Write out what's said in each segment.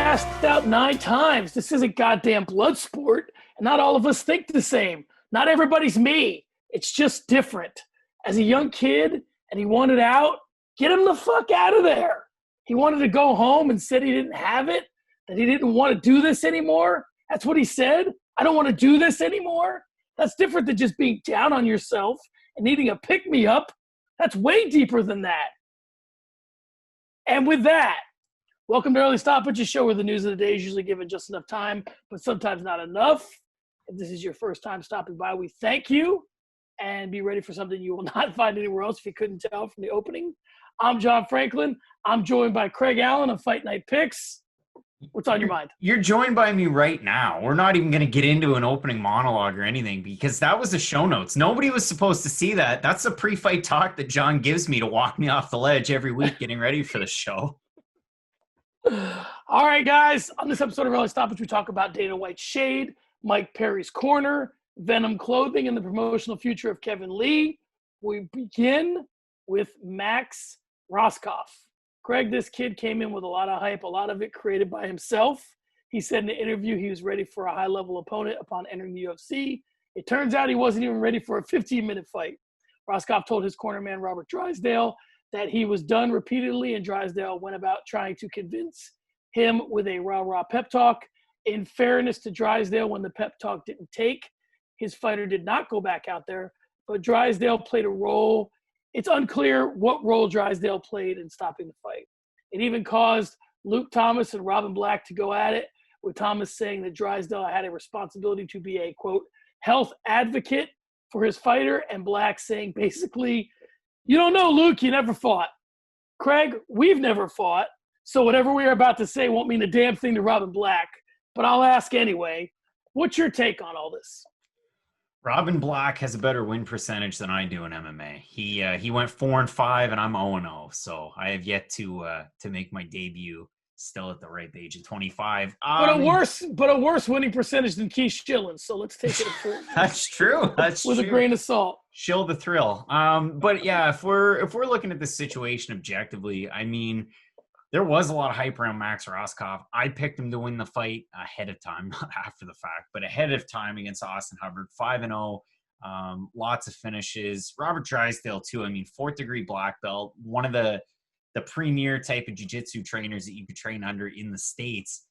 passed out 9 times. This isn't goddamn blood sport, and not all of us think the same. Not everybody's me. It's just different. As a young kid, and he wanted out, get him the fuck out of there. He wanted to go home and said he didn't have it, that he didn't want to do this anymore. That's what he said. I don't want to do this anymore. That's different than just being down on yourself and needing a pick-me-up. That's way deeper than that. And with that, welcome to Early Stoppage, a show where the news of the day is usually given just enough time, but sometimes not enough. If this is your first time stopping by, we thank you, and be ready for something you will not find anywhere else if you couldn't tell from the opening. I'm John Franklin. I'm joined by Craig Allen of Fight Night Picks. What's on your mind? You're joined by me right now. We're not even going to get into an opening monologue or anything because that was the show notes. Nobody was supposed to see that. That's the pre-fight talk that John gives me to walk me off the ledge every week getting ready for the show. All right, guys. On this episode of Early Stoppage, we talk about Dana White's shade, Mike Perry's corner, Venum clothing, and the promotional future of Kevin Lee. We begin with Max Rohskopf. Craig, this kid came in with a lot of hype, a lot of it created by himself. He said in an interview he was ready for a high-level opponent upon entering the UFC. It turns out he wasn't even ready for a 15-minute fight. Rohskopf told his cornerman, Robert Drysdale, that he was done repeatedly, and Drysdale went about trying to convince him with a rah-rah pep talk. In fairness to Drysdale, when the pep talk didn't take, his fighter did not go back out there, but Drysdale played a role. It's unclear what role Drysdale played in stopping the fight. It even caused Luke Thomas and Robin Black to go at it, with Thomas saying that Drysdale had a responsibility to be a, quote, health advocate for his fighter, and Black saying basically, you don't know, Luke, you never fought. Craig, we've never fought, so whatever we are about to say won't mean a damn thing to Robin Black, but I'll ask anyway. What's your take on all this? Robin Black has a better win percentage than I do in MMA. He went 4-5 and I'm 0-0, so I have yet to make my debut still at the ripe age of 25. But a worse winning percentage than Keith Schilling, so let's take it That's true. That's with true. A grain of salt. Shill the thrill. But yeah, if we're looking at this situation objectively, I mean, there was a lot of hype around Max Rohskopf. I picked him to win the fight ahead of time, not after the fact, but ahead of time against Austin Hubbard, 5-0, lots of finishes. Robert Drysdale too. I mean, 4th degree black belt, one of the premier type of jiu-jitsu trainers that you could train under in the States.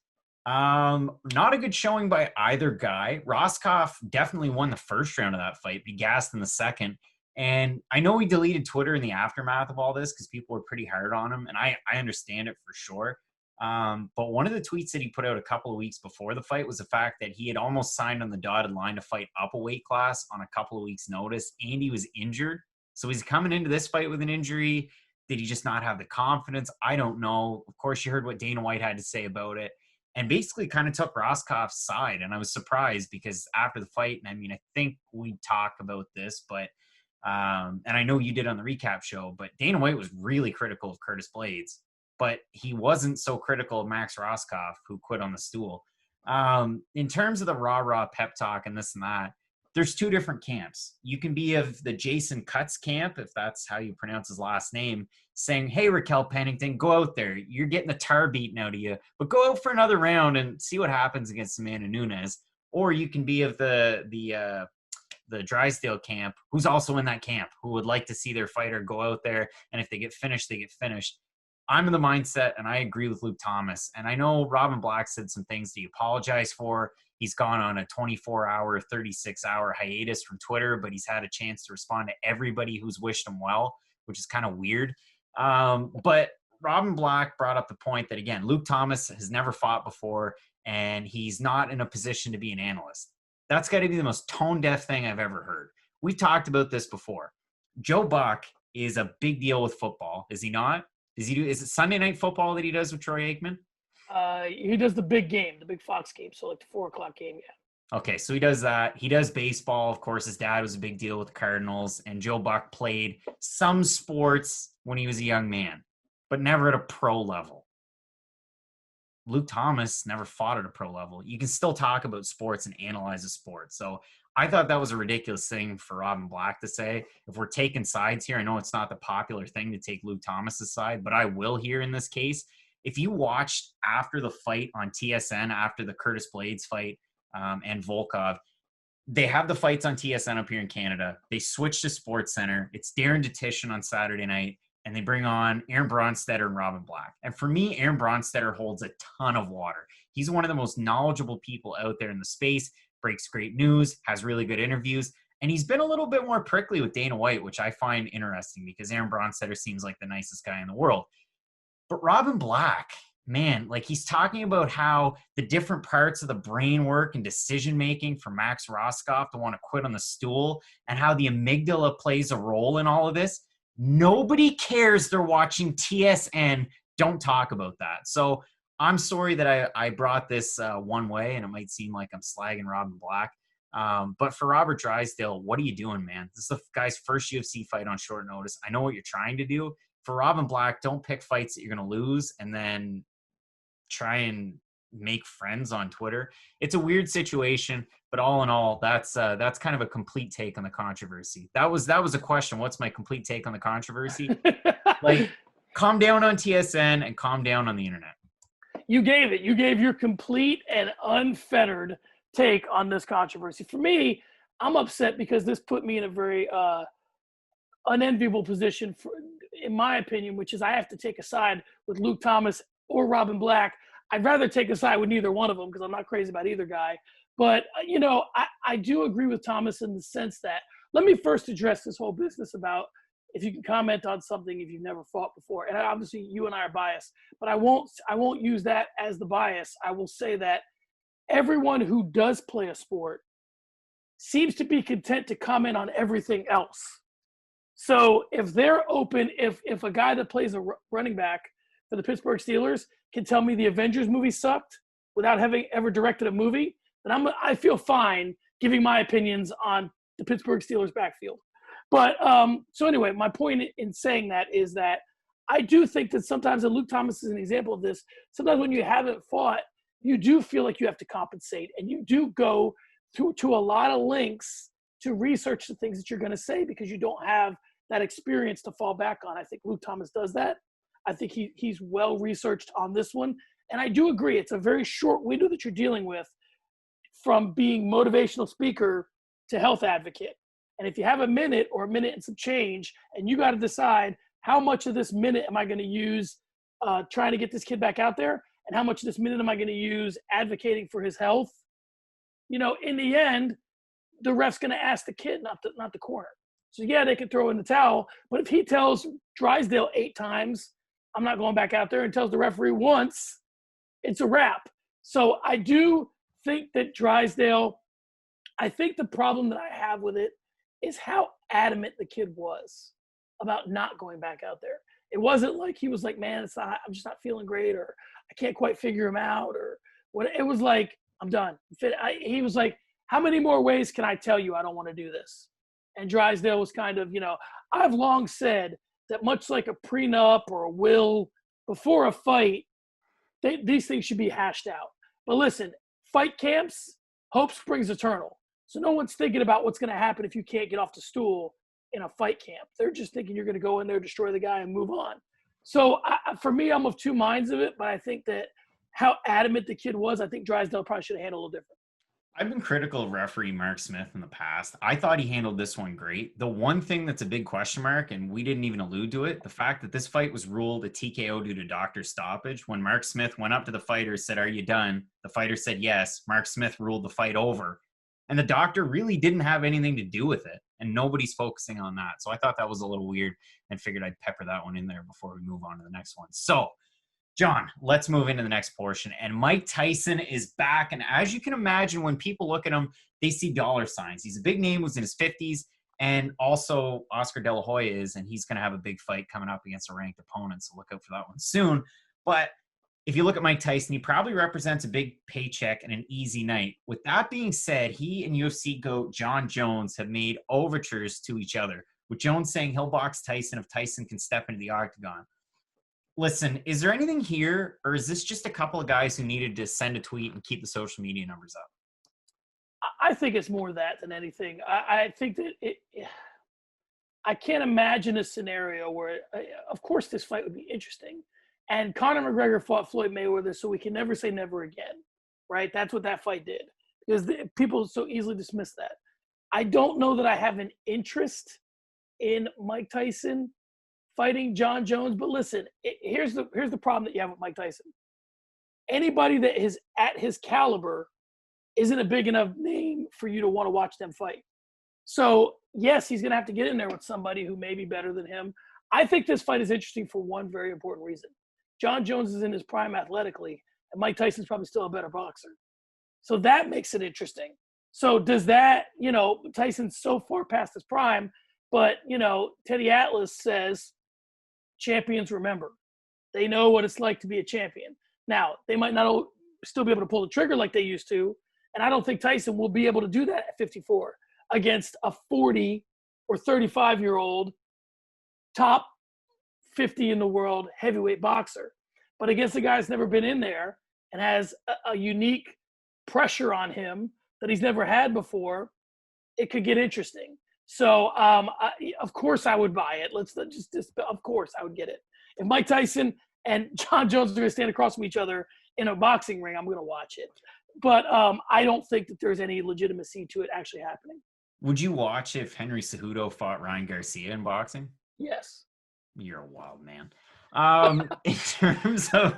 Not a good showing by either guy. Rohskopf definitely won the first round of that fight, be gassed in the second. And I know he deleted Twitter in the aftermath of all this because people were pretty hard on him, and I understand it for sure. But one of the tweets that he put out a couple of weeks before the fight was the fact that he had almost signed on the dotted line to fight up a weight class on a couple of weeks' notice, and he was injured. So he's coming into this fight with an injury. Did he just not have the confidence? I don't know. Of course, you heard what Dana White had to say about it, and basically kind of took Rohskopf's side. And I was surprised because after the fight, and I mean, I think we talked about this, but and I know you did on the recap show, but Dana White was really critical of Curtis Blades, but he wasn't so critical of Max Rohskopf, who quit on the stool. In terms of the rah-rah pep talk and this and that, there's 2 different camps. You can be of the Jason Cutts camp, if that's how you pronounce his last name, saying, hey, Rachael Pennington, go out there. You're getting the tar beaten out of you, but go out for another round and see what happens against Amanda Nunes. Or you can be of the Drysdale camp, who's also in that camp, who would like to see their fighter go out there, and if they get finished, they get finished. I'm in the mindset, and I agree with Luke Thomas. And I know Robin Black said some things that he apologized for. He's gone on a 24-hour, 36-hour hiatus from Twitter, but he's had a chance to respond to everybody who's wished him well, which is kind of weird. But Robin Black brought up the point that, again, Luke Thomas has never fought before, and he's not in a position to be an analyst. That's got to be the most tone-deaf thing I've ever heard. We talked about this before. Joe Buck is a big deal with football, is he not? Is it Sunday Night Football that he does with Troy Aikman? He does the big game, the big Fox game, so like the 4 o'clock game, yeah. Okay, so he does that. He does baseball. Of course, his dad was a big deal with the Cardinals, and Joe Buck played some sports when he was a young man, but never at a pro level. Luke Thomas never fought at a pro level. You can still talk about sports and analyze a sport. So I thought that was a ridiculous thing for Robin Black to say. If we're taking sides here, I know it's not the popular thing to take Luke Thomas's side, but I will here in this case. if you watched after the fight on TSN, after the Curtis Blades fight and Volkov, they have the fights on TSN up here in Canada. They switch to SportsCenter. It's Darren Detition on Saturday night, and they bring on Aaron Bronstetter and Robin Black. And for me, Aaron Bronstetter holds a ton of water. He's one of the most knowledgeable people out there in the space, breaks great news, has really good interviews, and he's been a little bit more prickly with Dana White, which I find interesting because Aaron Bronstetter seems like the nicest guy in the world. But Robin Black, man, like he's talking about how the different parts of the brain work and decision-making for Max Rohskopf to want to quit on the stool and how the amygdala plays a role in all of this. Nobody cares they're watching TSN. Don't talk about that. So I'm sorry that I brought this one way, and it might seem like I'm slagging Robin Black. But for Robert Drysdale, what are you doing, man? This is the guy's first UFC fight on short notice. I know what you're trying to do. For Robin Black, don't pick fights that you're going to lose and then try and make friends on Twitter. It's a weird situation, but all in all, that's kind of a complete take on the controversy. That was a question. What's my complete take on the controversy? Like, calm down on TSN and calm down on the internet. You gave it. You gave your complete and unfettered take on this controversy. For me, I'm upset because this put me in a very unenviable position, in my opinion, which is I have to take a side with Luke Thomas or Robin Black. I'd rather take a side with neither one of them because I'm not crazy about either guy. But, I do agree with Thomas in the sense that, let me first address this whole business about if you can comment on something if you've never fought before. And obviously you and I are biased, but I won't use that as the bias. I will say that everyone who does play a sport seems to be content to comment on everything else. So if they're open, if a guy that plays a running back for the Pittsburgh Steelers can tell me the Avengers movie sucked without having ever directed a movie, then I feel fine giving my opinions on the Pittsburgh Steelers backfield. But so anyway, my point in saying that is that I do think that sometimes, and Luke Thomas is an example of this, sometimes when you haven't fought, you do feel like you have to compensate, and you do go to a lot of links to research the things that you're going to say because you don't have that experience to fall back on. I think Luke Thomas does that. I think he's well researched on this one. And I do agree, it's a very short window that you're dealing with from being motivational speaker to health advocate. And if you have a minute or a minute and some change, and you got to decide how much of this minute am I going to use trying to get this kid back out there, and how much of this minute am I going to use advocating for his health, in the end, the ref's going to ask the kid, not the corner. So yeah, they can throw in the towel, but if he tells Drysdale 8 times, I'm not going back out there, and tells the referee once, it's a wrap. So I do think that Drysdale, I think the problem that I have with it is how adamant the kid was about not going back out there. It wasn't like he was like, man, I'm just not feeling great, or I can't quite figure him out, or what. It was like, I'm done. He was like, how many more ways can I tell you I don't want to do this? And Drysdale was kind of, I've long said that much like a prenup or a will before a fight, these things should be hashed out. But listen, fight camps, hope springs eternal. So no one's thinking about what's going to happen if you can't get off the stool in a fight camp. They're just thinking you're going to go in there, destroy the guy, and move on. So for me, I'm of two minds of it, but I think that how adamant the kid was, I think Drysdale probably should have handled it a little different. I've been critical of referee Mark Smith in the past. I thought he handled this one great. The one thing that's a big question mark, and we didn't even allude to it, the fact that this fight was ruled a TKO due to doctor stoppage. When Mark Smith went up to the fighter and said, "Are you done?" The fighter said yes. Mark Smith ruled the fight over. And the doctor really didn't have anything to do with it. And nobody's focusing on that. So I thought that was a little weird and figured I'd pepper that one in there before we move on to the next one. So, John, let's move into the next portion. And Mike Tyson is back. And as you can imagine, when people look at him, they see dollar signs. He's a big name, was in his 50s. And also Oscar De La Hoya is, and he's going to have a big fight coming up against a ranked opponent. So look out for that one soon. But if you look at Mike Tyson, he probably represents a big paycheck and an easy night. With that being said, he and UFC GOAT John Jones have made overtures to each other, with Jones saying he'll box Tyson if Tyson can step into the octagon. Listen, is there anything here, or is this just a couple of guys who needed to send a tweet and keep the social media numbers up? I think it's more that than anything. I think that I can't imagine a scenario where, of course, this fight would be interesting. And Conor McGregor fought Floyd Mayweather, so we can never say never again, right? That's what that fight did, because people so easily dismiss that. I don't know that I have an interest in Mike Tyson fighting John Jones, but listen, here's the problem that you have with Mike Tyson. Anybody that is at his caliber isn't a big enough name for you to want to watch them fight. So yes, he's going to have to get in there with somebody who may be better than him. I think this fight is interesting for one very important reason. John Jones is in his prime athletically, and Mike Tyson's probably still a better boxer. So that makes it interesting. So does that, Tyson's so far past his prime, but, Teddy Atlas says champions remember. They know what it's like to be a champion. Now, they might not still be able to pull the trigger like they used to, and I don't think Tyson will be able to do that at 54 against a 40 or 35-year-old top 50 in the world heavyweight boxer. But against a guy that's never been in there and has a unique pressure on him that he's never had before, it could get interesting. So, of course I would buy it. Of course I would get it. If Mike Tyson and John Jones are going to stand across from each other in a boxing ring, I'm going to watch it. But I don't think that there's any legitimacy to it actually happening. Would you watch if Henry Cejudo fought Ryan Garcia in boxing? Yes. You're a wild man. In terms of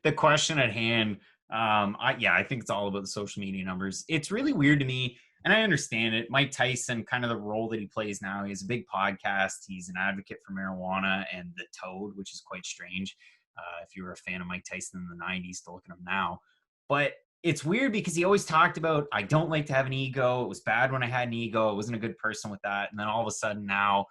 the question at hand, I think it's all about the social media numbers. It's really weird to me, and I understand it. Mike Tyson, kind of the role that he plays now, he has a big podcast. He's an advocate for marijuana and the toad, which is quite strange. If you were a fan of Mike Tyson in the 90s, to look at him now. But it's weird because he always talked about, I don't like to have an ego. It was bad when I had an ego. I wasn't a good person with that. And then all of a sudden now,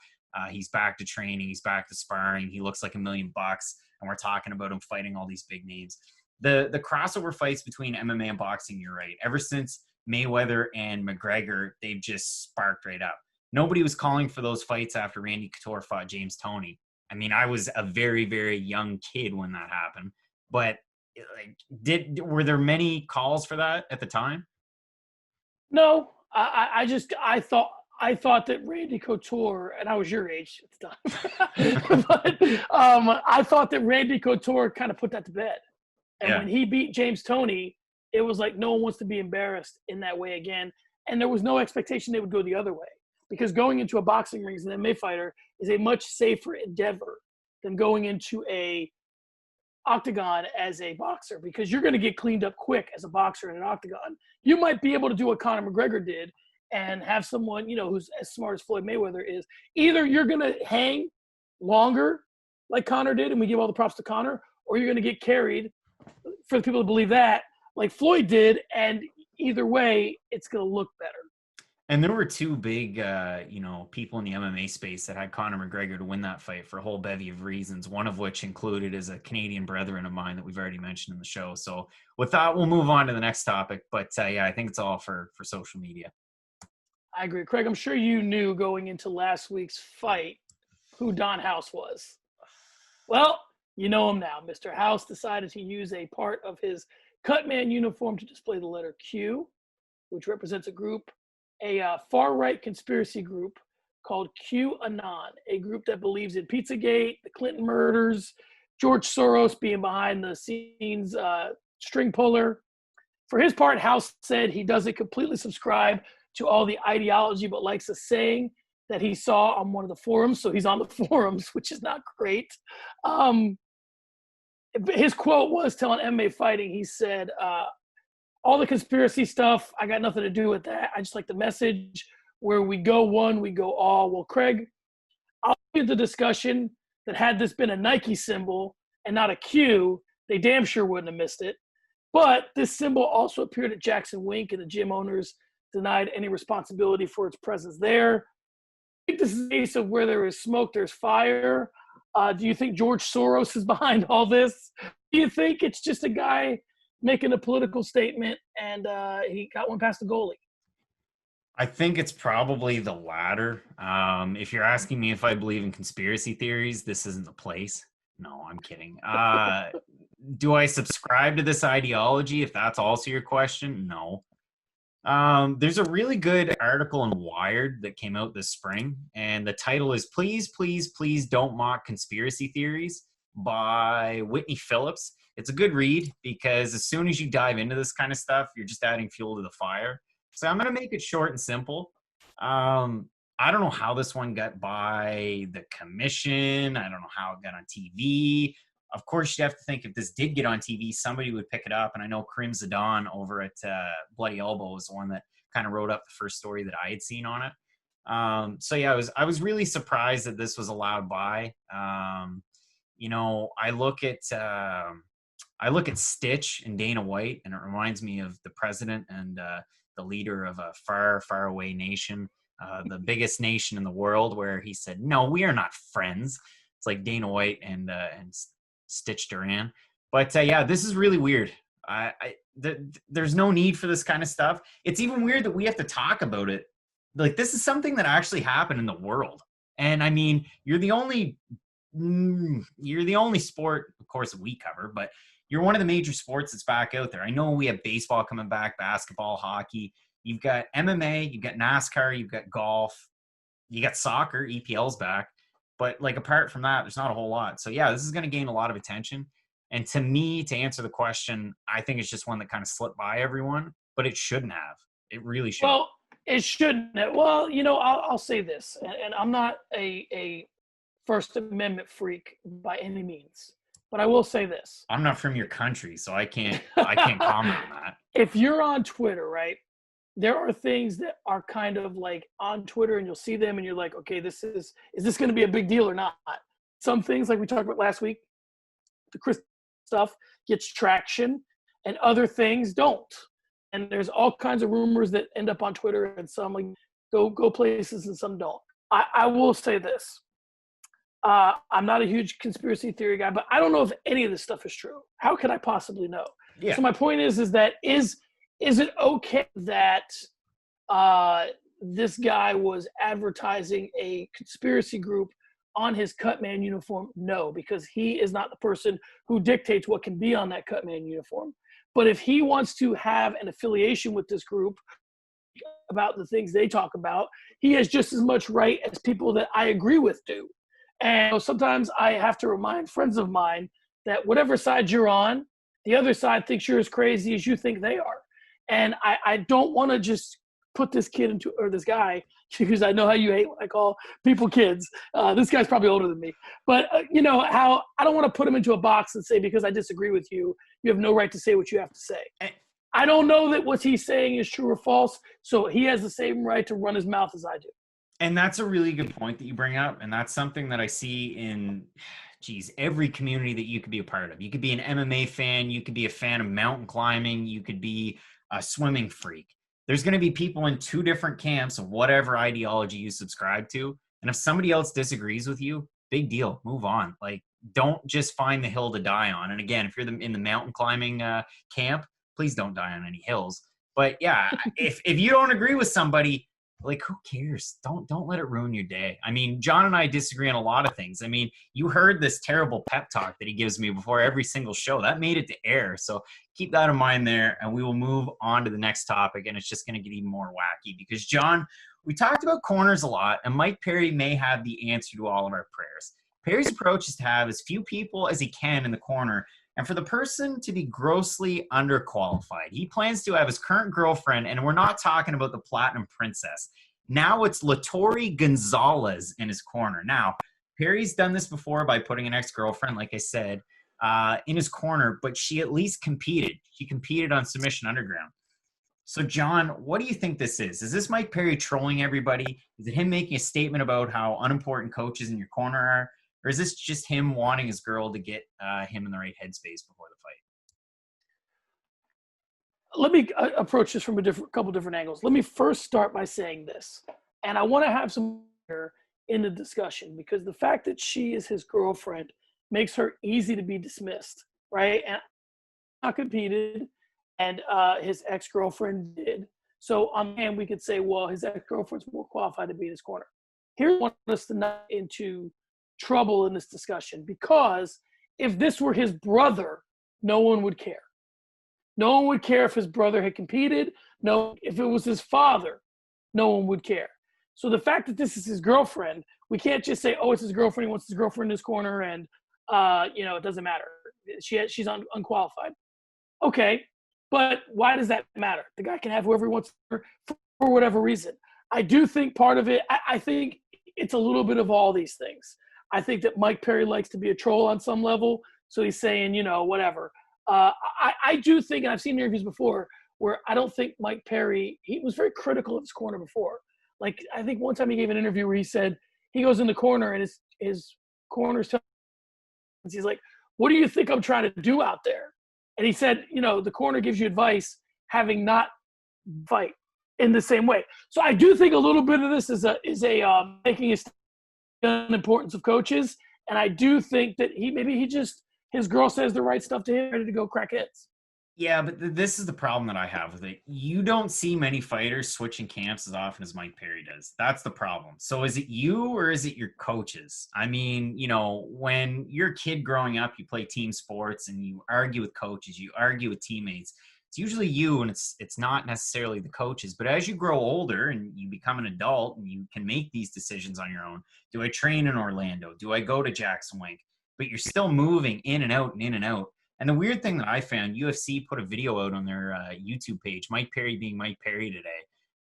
he's back to training. He's back to sparring. He looks like $1 million, and we're talking about him fighting all these big names. The crossover fights between MMA and boxing, you're right. Ever since Mayweather and McGregor, they've just sparked right up. Nobody was calling for those fights after Randy Couture fought James Toney. I mean, I was a very, very young kid when that happened. But were there many calls for that at the time? No, I thought that Randy Couture, and I was your age at the time, but I thought that Randy Couture kind of put that to bed. And when he beat James Toney, it was like no one wants to be embarrassed in that way again. And there was no expectation they would go the other way, because going into a boxing ring as an MMA fighter is a much safer endeavor than going into a octagon as a boxer, because you're going to get cleaned up quick as a boxer in an octagon. You might be able to do what Conor McGregor did and have someone, who's as smart as Floyd Mayweather is. Either you're going to hang longer like Conor did, and we give all the props to Conor, or you're going to get carried, for the people who believe that, like Floyd did, and either way, it's going to look better. And there were two big, people in the MMA space that had Conor McGregor to win that fight for a whole bevy of reasons, one of which included is a Canadian brethren of mine that we've already mentioned in the show. So with that, we'll move on to the next topic. But I think it's all for social media. I agree. Craig, I'm sure you knew going into last week's fight who Don House was. Well, you know him now. Mr. House decided to use a part of his Cutman uniform to display the letter Q, which represents a far-right conspiracy group called QAnon, a group that believes in Pizzagate, the Clinton murders, George Soros being behind the scenes string puller. For his part, House said he doesn't completely subscribe to all the ideology, but likes a saying that he saw on one of the forums. So he's on the forums, which is not great. His quote was, telling MMA Fighting, he said, all the conspiracy stuff, I got nothing to do with that. I just like the message where we go one, we go all. Well, Craig, I'll give the discussion that had this been a Nike symbol and not a Q, they damn sure wouldn't have missed it. But this symbol also appeared at Jackson Wink, and the gym owners denied any responsibility for its presence there. I think this is a case of where there is smoke, there's fire. Do you think George Soros is behind all this? Do you think it's just a guy making a political statement and he got one past the goalie? I think it's probably the latter. If you're asking me if I believe in conspiracy theories, this isn't the place. No, I'm kidding. Do I subscribe to this ideology, if that's also your question? No. There's a really good article in Wired that came out this spring, and the title is Please, Please, Please Don't Mock Conspiracy Theories. by Whitney Phillips. It's a good read because as soon as you dive into this kind of stuff, you're just adding fuel to the fire. So I'm going to make it short and simple. I don't know how this one got by the commission. I don't know how it got on TV. Of course, you have to think if this did get on TV, somebody would pick it up. And I know Karim Zidane over at Bloody Elbow was the one that kind of wrote up the first story that I had seen on it. So yeah, I was really surprised that this was allowed by. You know, I look at Stitch and Dana White, and it reminds me of the president and the leader of a far, far away nation, the biggest nation in the world, where he said, "No, we are not friends." It's like Dana White and Stitch Duran. But yeah, this is really weird. There's no need for this kind of stuff. It's even weird that we have to talk about it. Like, this is something that actually happened in the world. And I mean, you're the only sport, of course, we cover, but you're one of the major sports that's back out there. I know we have baseball coming back, basketball, hockey. You've got MMA, you've got NASCAR, you've got golf, you got soccer, EPL's back. But like, apart from that, there's not a whole lot. So yeah, this is going to gain a lot of attention. And to me, to answer the question, I think it's just one that kind of slipped by everyone, but it shouldn't have. It really shouldn't. Well, it shouldn't have. Well, you know, I'll say this, and I'm not a First Amendment freak by any means, but I will say this. I'm not from your country, so I can't comment on that. If you're on Twitter, right, there are things that are kind of like on Twitter, and you'll see them and you're like, okay, is this going to be a big deal or not? Some things, like we talked about last week, the Chris stuff gets traction and other things don't. And there's all kinds of rumors that end up on Twitter, and some like go places and some don't. I will say this. I'm not a huge conspiracy theory guy, but I don't know if any of this stuff is true. How could I possibly know? Yeah. So my point is that is it okay that this guy was advertising a conspiracy group on his Cutman uniform? No, because he is not the person who dictates what can be on that Cutman uniform. But if he wants to have an affiliation with this group about the things they talk about, he has just as much right as people that I agree with do. And sometimes I have to remind friends of mine that whatever side you're on, the other side thinks you're as crazy as you think they are. And I don't want to just put this kid or this guy, because I know how you hate when I call people kids. This guy's probably older than me. But you know how I don't want to put him into a box and say, because I disagree with you, you have no right to say what you have to say. I don't know that what he's saying is true or false, so he has the same right to run his mouth as I do. And that's a really good point that you bring up. And that's something that I see in, every community that you could be a part of. You could be an MMA fan. You could be a fan of mountain climbing. You could be a swimming freak. There's going to be people in two different camps of whatever ideology you subscribe to. And if somebody else disagrees with you, big deal, move on. Like, don't just find the hill to die on. And again, if you're in the mountain climbing camp, please don't die on any hills. But yeah, if you don't agree with somebody, like, who cares? Don't let it ruin your day. I mean, John and I disagree on a lot of things. I mean, you heard this terrible pep talk that he gives me before every single show. That made it to air. So keep that in mind there, and we will move on to the next topic, and it's just going to get even more wacky because, John, we talked about corners a lot, and Mike Perry may have the answer to all of our prayers. Perry's approach is to have as few people as he can in the corner, and for the person to be grossly underqualified. He plans to have his current girlfriend, and we're not talking about the Platinum Princess. Now it's Latori Gonzalez in his corner. Now, Perry's done this before by putting an ex-girlfriend, like I said, in his corner, but she at least competed. She competed on Submission Underground. So, John, what do you think this is? Is this Mike Perry trolling everybody? Is it him making a statement about how unimportant coaches in your corner are? Or is this just him wanting his girl to get him in the right headspace before the fight? Let me approach this from a couple different angles. Let me first start by saying this. And I want to have some here in the discussion, because the fact that she is his girlfriend makes her easy to be dismissed, right? And not competed, and his ex-girlfriend did. So on the hand, we could say, well, his ex-girlfriend's more qualified to be in his corner. Here's what I want us to not into trouble in this discussion, because if this were his brother, no one would care. No one would care if his brother had competed. No, if it was his father, no one would care. So the fact that this is his girlfriend, we can't just say, oh, it's his girlfriend, he wants his girlfriend in his corner, and It doesn't matter. She's unqualified. Okay, but why does that matter? The guy can have whoever he wants for whatever reason. I do think part of it, I think it's a little bit of all these things. I think that Mike Perry likes to be a troll on some level, so he's saying, whatever. I do think, and I've seen interviews before, where I don't think Mike Perry, he was very critical of his corner before. Like, I think one time he gave an interview where he said, he goes in the corner and his corner's telling him, he's like, what do you think I'm trying to do out there? And he said, the corner gives you advice having not fight in the same way. So I do think a little bit of this is making a statement on the importance of coaches. And I do think that his girl says the right stuff to him, ready to go crack heads. Yeah, but this is the problem that I have with it. You don't see many fighters switching camps as often as Mike Perry does. That's the problem. So is it you or is it your coaches? I mean, when you're a kid growing up, you play team sports and you argue with coaches, you argue with teammates. It's usually you and it's not necessarily the coaches. But as you grow older and you become an adult and you can make these decisions on your own, do I train in Orlando? Do I go to Jackson Wink? But you're still moving in and out and in and out. And the weird thing that I found, UFC put a video out on their YouTube page, Mike Perry being Mike Perry today.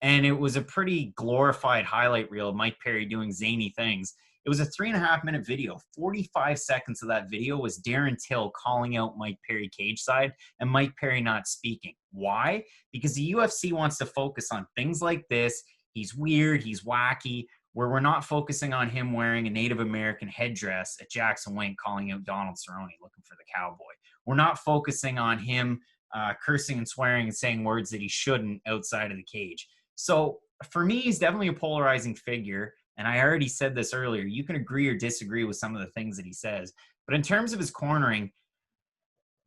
And it was a pretty glorified highlight reel of Mike Perry doing zany things. It was a 3.5-minute video. 45 seconds of that video was Darren Till calling out Mike Perry cage side and Mike Perry not speaking. Why? Because the UFC wants to focus on things like this. He's weird. He's wacky. Where we're not focusing on him wearing a Native American headdress at Jackson Wink calling out Donald Cerrone looking for the cowboy. We're not focusing on him cursing and swearing and saying words that he shouldn't outside of the cage. So for me, he's definitely a polarizing figure. And I already said this earlier. You can agree or disagree with some of the things that he says. But in terms of his cornering,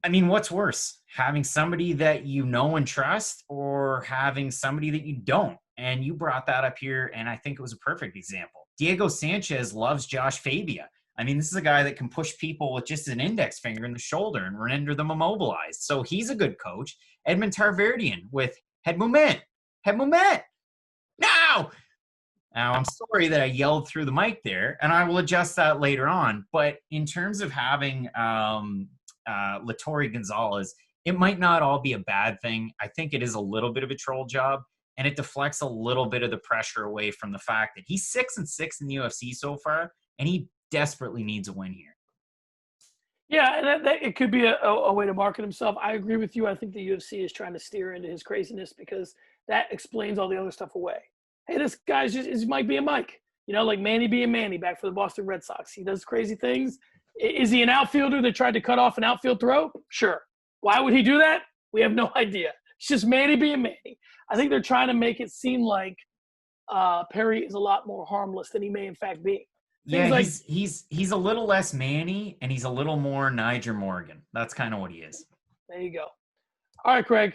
I mean, what's worse? Having somebody that you know and trust or having somebody that you don't? And you brought that up here, and I think it was a perfect example. Diego Sanchez loves Josh Fabia. I mean, this is a guy that can push people with just an index finger in the shoulder and render them immobilized. So he's a good coach. Edmond Tarverdian with head movement. Now, I'm sorry that I yelled through the mic there, and I will adjust that later on. But in terms of having Latore Gonzalez, it might not all be a bad thing. I think it is a little bit of a troll job, and it deflects a little bit of the pressure away from the fact that he's 6-6 in the UFC so far, and he desperately needs a win here. Yeah, and that it could be a way to market himself. I agree with you. I think the UFC is trying to steer into his craziness because that explains all the other stuff away. Hey, this guy's just Mike being Mike. Like Manny being Manny back for the Boston Red Sox. He does crazy things. Is he an outfielder that tried to cut off an outfield throw? Sure. Why would he do that? We have no idea. It's just Manny being Manny. I think they're trying to make it seem like Perry is a lot more harmless than he may in fact be. Yeah, he's a little less Manny, and he's a little more Niger Morgan. That's kind of what he is. There you go. All right, Craig.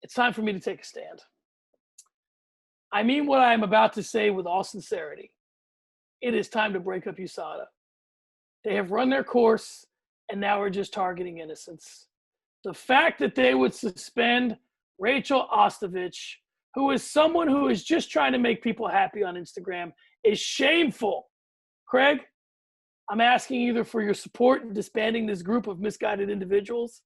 It's time for me to take a stand. I mean what I am about to say with all sincerity. It is time to break up USADA. They have run their course, and now we're just targeting innocents. The fact that they would suspend Rachael Ostovich, who is someone who is just trying to make people happy on Instagram, is shameful. Craig, I'm asking either for your support in disbanding this group of misguided individuals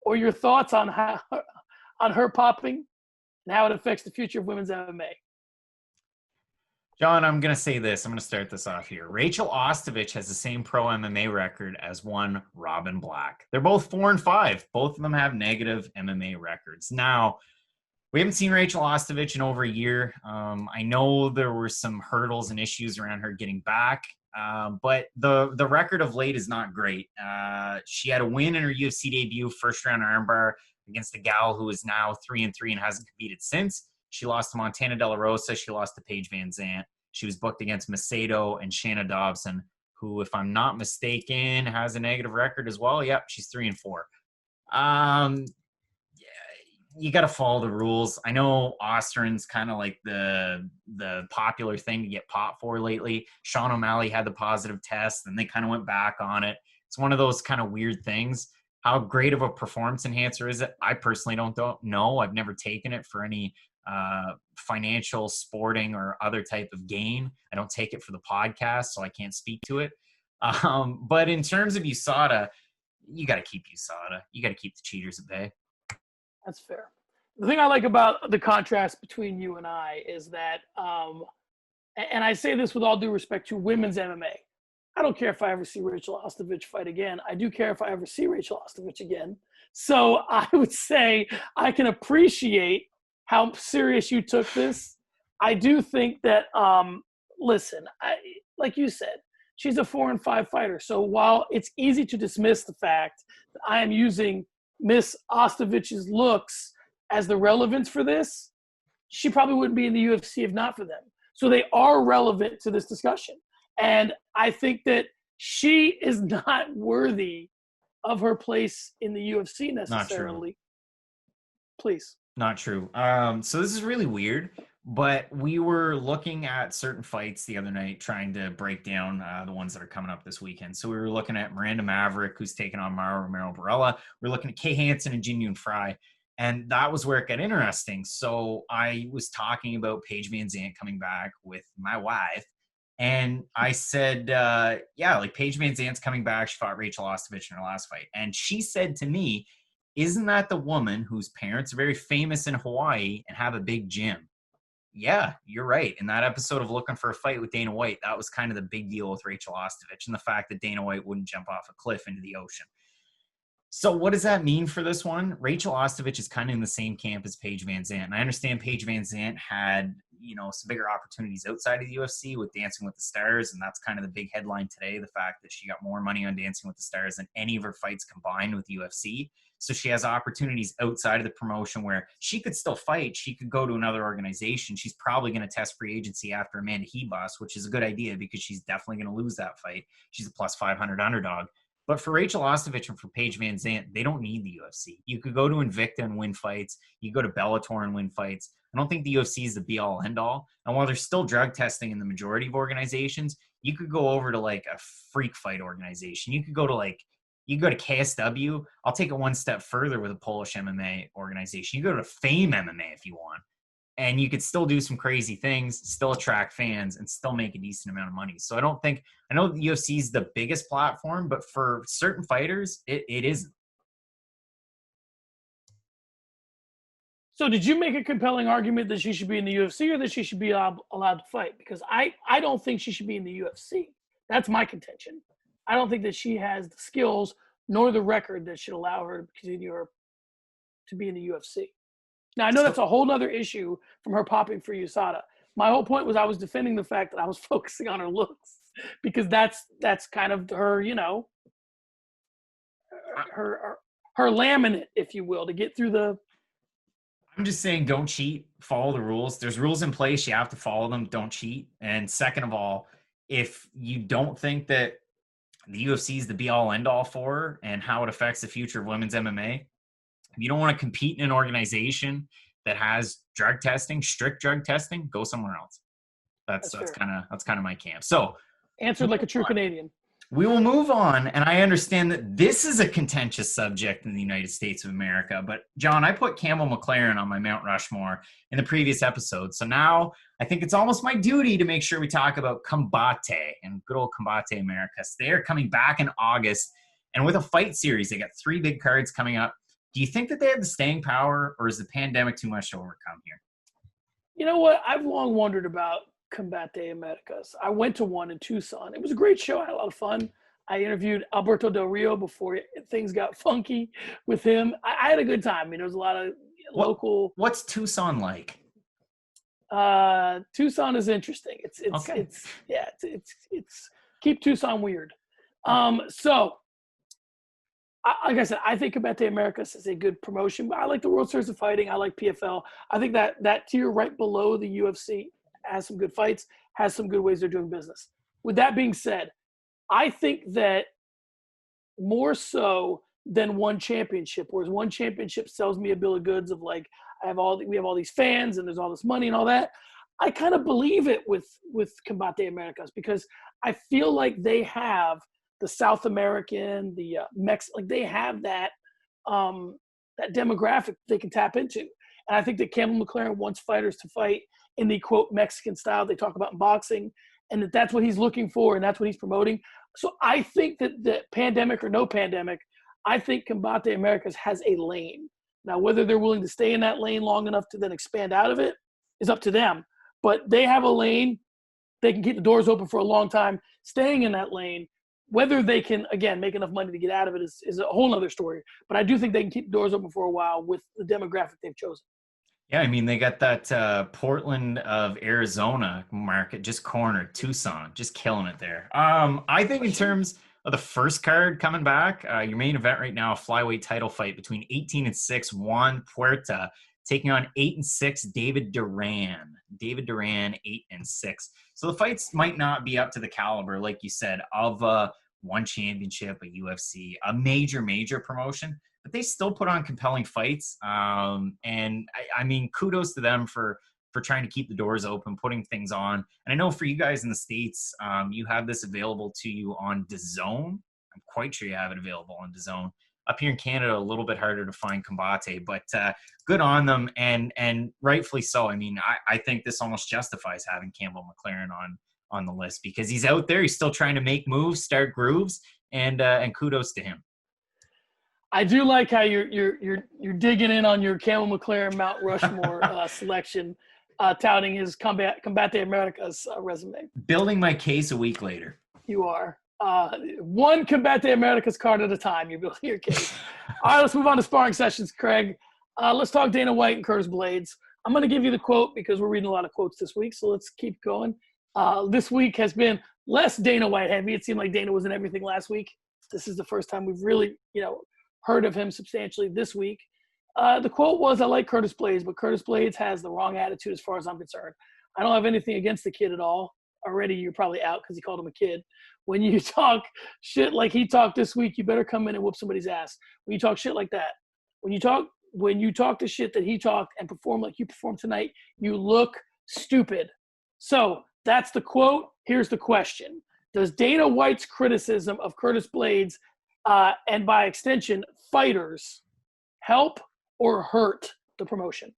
or your thoughts on her popping and how it affects the future of women's MMA. John, I'm going to say this. I'm going to start this off here. Rachael Ostovich has the same pro MMA record as one Robin Black. They're both 4-5. Both of them have negative MMA records. Now, we haven't seen Rachael Ostovich in over a year. I know there were some hurdles and issues around her getting back, but the record of late is not great. She had a win in her UFC debut, first-round armbar against a gal who is now 3-3 and hasn't competed since. She lost to Montana De La Rosa. She lost to Paige Van Zandt. She was booked against Macedo and Shanna Dobson, who, if I'm not mistaken, has a negative record as well. Yep, she's 3-4. You got to follow the rules. I know Osterin's kind of like the popular thing to get popped for lately. Sean O'Malley had the positive test, and they kind of went back on it. It's one of those kind of weird things. How great of a performance enhancer is it? I personally don't know. I've never taken it for any financial, sporting, or other type of gain. I don't take it for the podcast, so I can't speak to it. But in terms of USADA, you got to keep USADA. You got to keep the cheaters at bay. That's fair. The thing I like about the contrast between you and I is that, and I say this with all due respect to women's MMA. I don't care if I ever see Rachael Ostovich fight again. I do care if I ever see Rachael Ostovich again. So I would say I can appreciate how serious you took this. I do think that, listen, like you said, she's a 4-5 fighter. So while it's easy to dismiss the fact that I am using Miss Ostovich's looks as the relevance for this, she probably wouldn't be in the UFC if not for them. So they are relevant to this discussion. And I think that she is not worthy of her place in the UFC necessarily. Not true. Please. Not true. So this is really weird, but we were looking at certain fights the other night, trying to break down the ones that are coming up this weekend. So we were looking at Miranda Maverick, who's taking on Mara Romero Barella. We're looking at Kay Hansen and Jin Yoon Fry. And that was where it got interesting. So I was talking about Paige Van Zandt coming back with my wife. And I said, yeah, like Paige Van Zandt's coming back. She fought Rachael Ostovich in her last fight. And she said to me, isn't that the woman whose parents are very famous in Hawaii and have a big gym? Yeah, you're right. In that episode of Looking for a Fight with Dana White, that was kind of the big deal with Rachael Ostovich and the fact that Dana White wouldn't jump off a cliff into the ocean. So what does that mean for this one? Rachael Ostovich is kind of in the same camp as Paige Van Zandt. And I understand Paige Van Zandt had, some bigger opportunities outside of the UFC with Dancing with the Stars. And that's kind of the big headline today, the fact that she got more money on Dancing with the Stars than any of her fights combined with UFC. So she has opportunities outside of the promotion where she could still fight. She could go to another organization. She's probably going to test free agency after Amanda Hebus, which is a good idea because she's definitely going to lose that fight. She's a plus 500 underdog. But for Rachael Ostovich and for Paige Van Zandt, they don't need the UFC. You could go to Invicta and win fights. You go to Bellator and win fights. I don't think the UFC is the be-all, end-all. And while there's still drug testing in the majority of organizations, you could go over to like a freak fight organization. You could go to KSW. I'll take it one step further with a Polish MMA organization. You go to Fame MMA if you want. And you could still do some crazy things, still attract fans, and still make a decent amount of money. So I know the UFC is the biggest platform, but for certain fighters, it isn't. So did you make a compelling argument that she should be in the UFC or that she should be allowed to fight? Because I don't think she should be in the UFC. That's my contention. I don't think that she has the skills nor the record that should allow her to continue to be in the UFC. Now, I know that's a whole other issue from her popping for USADA. My whole point was I was defending the fact that I was focusing on her looks because that's kind of her, her laminate, if you will, to get through the. I'm just saying, don't cheat. Follow the rules. There's rules in place. You have to follow them. Don't cheat. And second of all, if you don't think that the UFC is the be-all, end-all for her and how it affects the future of women's MMA, if you don't want to compete in an organization that has strict drug testing, go somewhere else. That's kind of my camp. So answered like a true Canadian. We will move on, and I understand that this is a contentious subject in the United States of America. But John, I put Campbell McLaren on my Mount Rushmore in the previous episode. So now I think it's almost my duty to make sure we talk about Combate and good old Combate Americas. They are coming back in August, and with a fight series, they got 3 big cards coming up. Do you think that they have the staying power, or is the pandemic too much to overcome here? You know what? I've long wondered about Combate Americas. I went to one in Tucson. It was a great show. I had a lot of fun. I interviewed Alberto Del Rio before things got funky with him. I had a good time. I mean, there was a lot of local. What's Tucson like? Tucson is interesting. It's keep Tucson weird. So like I said, I think Combate Americas is a good promotion, but I like the World Series of Fighting. I like PFL. I think that tier right below the UFC has some good fights, has some good ways they're doing business. With that being said, I think that more so than one championship, whereas one championship sells me a bill of goods of like, we have all these fans and there's all this money and all that. I kind of believe it with Combate Americas because I feel like they have the South American, the like they have that demographic they can tap into. And I think that Campbell McLaren wants fighters to fight in the quote Mexican style they talk about in boxing. and that's what he's looking for, and that's what he's promoting. So I think that pandemic or no pandemic, I think Combate Americas has a lane. Now, whether they're willing to stay in that lane long enough to then expand out of it is up to them. But they have a lane. They can keep the doors open for a long time, staying in that lane. Whether they can, again, make enough money to get out of it is a whole other story. But I do think they can keep the doors open for a while with the demographic they've chosen. Yeah, I mean, they got that Portland of Arizona market just cornered, Tucson, just killing it there. I think in terms of the first card coming back, your main event right now, a flyweight title fight between 18-6 Juan Puerta taking on 8-6 David Duran. David Duran, 8-6. So the fights might not be up to the caliber, like you said, of one championship, a UFC, a major promotion. But they still put on compelling fights. And I mean, kudos to them for trying to keep the doors open, putting things on. And I know for you guys in the States, you have this available to you on DAZN. I'm quite sure you have it available on DAZN. Up here in Canada, a little bit harder to find Combate, but good on them, and rightfully so. I mean, I think this almost justifies having Campbell McLaren on the list because he's out there, he's still trying to make moves, start grooves, and kudos to him. I do like how you're digging in on your Campbell McLaren Mount Rushmore selection, touting his Combate Americas resume. Building my case a week later. You are. One Combate Americas card at a time, you're building your case. All right, let's move on to Sparring Sessions, Craig. Let's talk Dana White and Curtis Blades. I'm going to give you the quote because we're reading a lot of quotes this week, so let's keep going. This week has been less Dana White heavy. It seemed like Dana was in everything last week. This is the first time we've really, heard of him substantially this week. The quote was, "I like Curtis Blades, but Curtis Blades has the wrong attitude as far as I'm concerned. I don't have anything against the kid at all. Already you're probably out because he called him a kid. When you talk shit like he talked this week, you better come in and whoop somebody's ass. When you talk shit like that, when you talk the shit that he talked and perform like you performed tonight, you look stupid." So that's the quote. Here's the question. Does Dana White's criticism of Curtis Blades and by extension fighters help or hurt the promotion?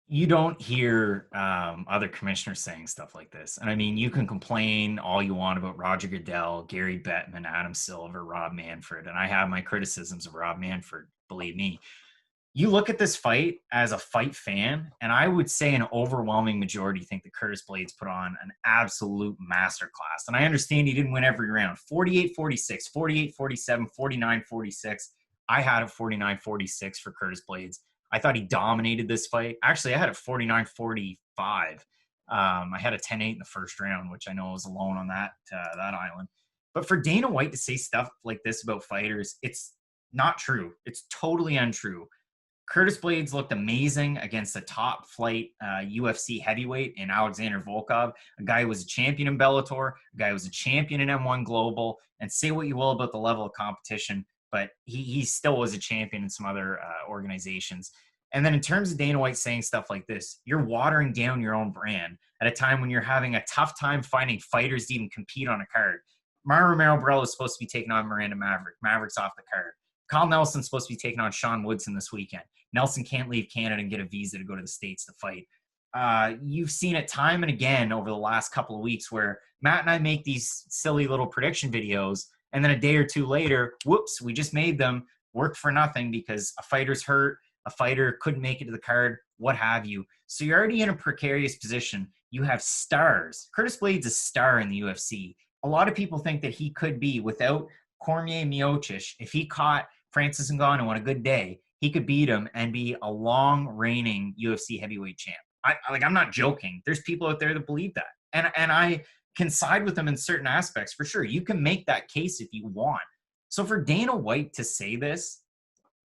You don't hear other commissioners saying stuff like this. And I mean, you can complain all you want about Roger Goodell, Gary Bettman, Adam Silver, Rob Manfred, and I have my criticisms of Rob Manfred, believe me. You look at this fight as a fight fan, and I would say an overwhelming majority think that Curtis Blades put on an absolute masterclass. And I understand he didn't win every round. 48-46, 48-47, 49-46. I had it 49-46 for Curtis Blades. I thought he dominated this fight. Actually, I had it 49-45. I had a 10-8 in the first round, which I know was alone on that island. But for Dana White to say stuff like this about fighters, it's not true. It's totally untrue. Curtis Blades looked amazing against a top flight UFC heavyweight in Alexander Volkov, a guy who was a champion in Bellator, a guy who was a champion in M1 Global, and say what you will about the level of competition, but he still was a champion in some other organizations. And then in terms of Dana White saying stuff like this, you're watering down your own brand at a time when you're having a tough time finding fighters to even compete on a card. Mario Romero Borello is supposed to be taking on Miranda Maverick. Maverick's off the card. Kyle Nelson's supposed to be taking on Sean Woodson this weekend. Nelson can't leave Canada and get a visa to go to the States to fight. You've seen it time and again over the last couple of weeks where Matt and I make these silly little prediction videos, and then a day or two later, whoops, we just made them work for nothing because a fighter's hurt, a fighter couldn't make it to the card, what have you. So you're already in a precarious position. You have stars. Curtis Blades is a star in the UFC. A lot of people think that he could be, without Cormier Miocic, if he caught Francis Ngannou on a good day, he could beat him and be a long reigning UFC heavyweight champ. I'm not joking. There's people out there that believe that. And I can side with them in certain aspects for sure. You can make that case if you want. So for Dana White to say this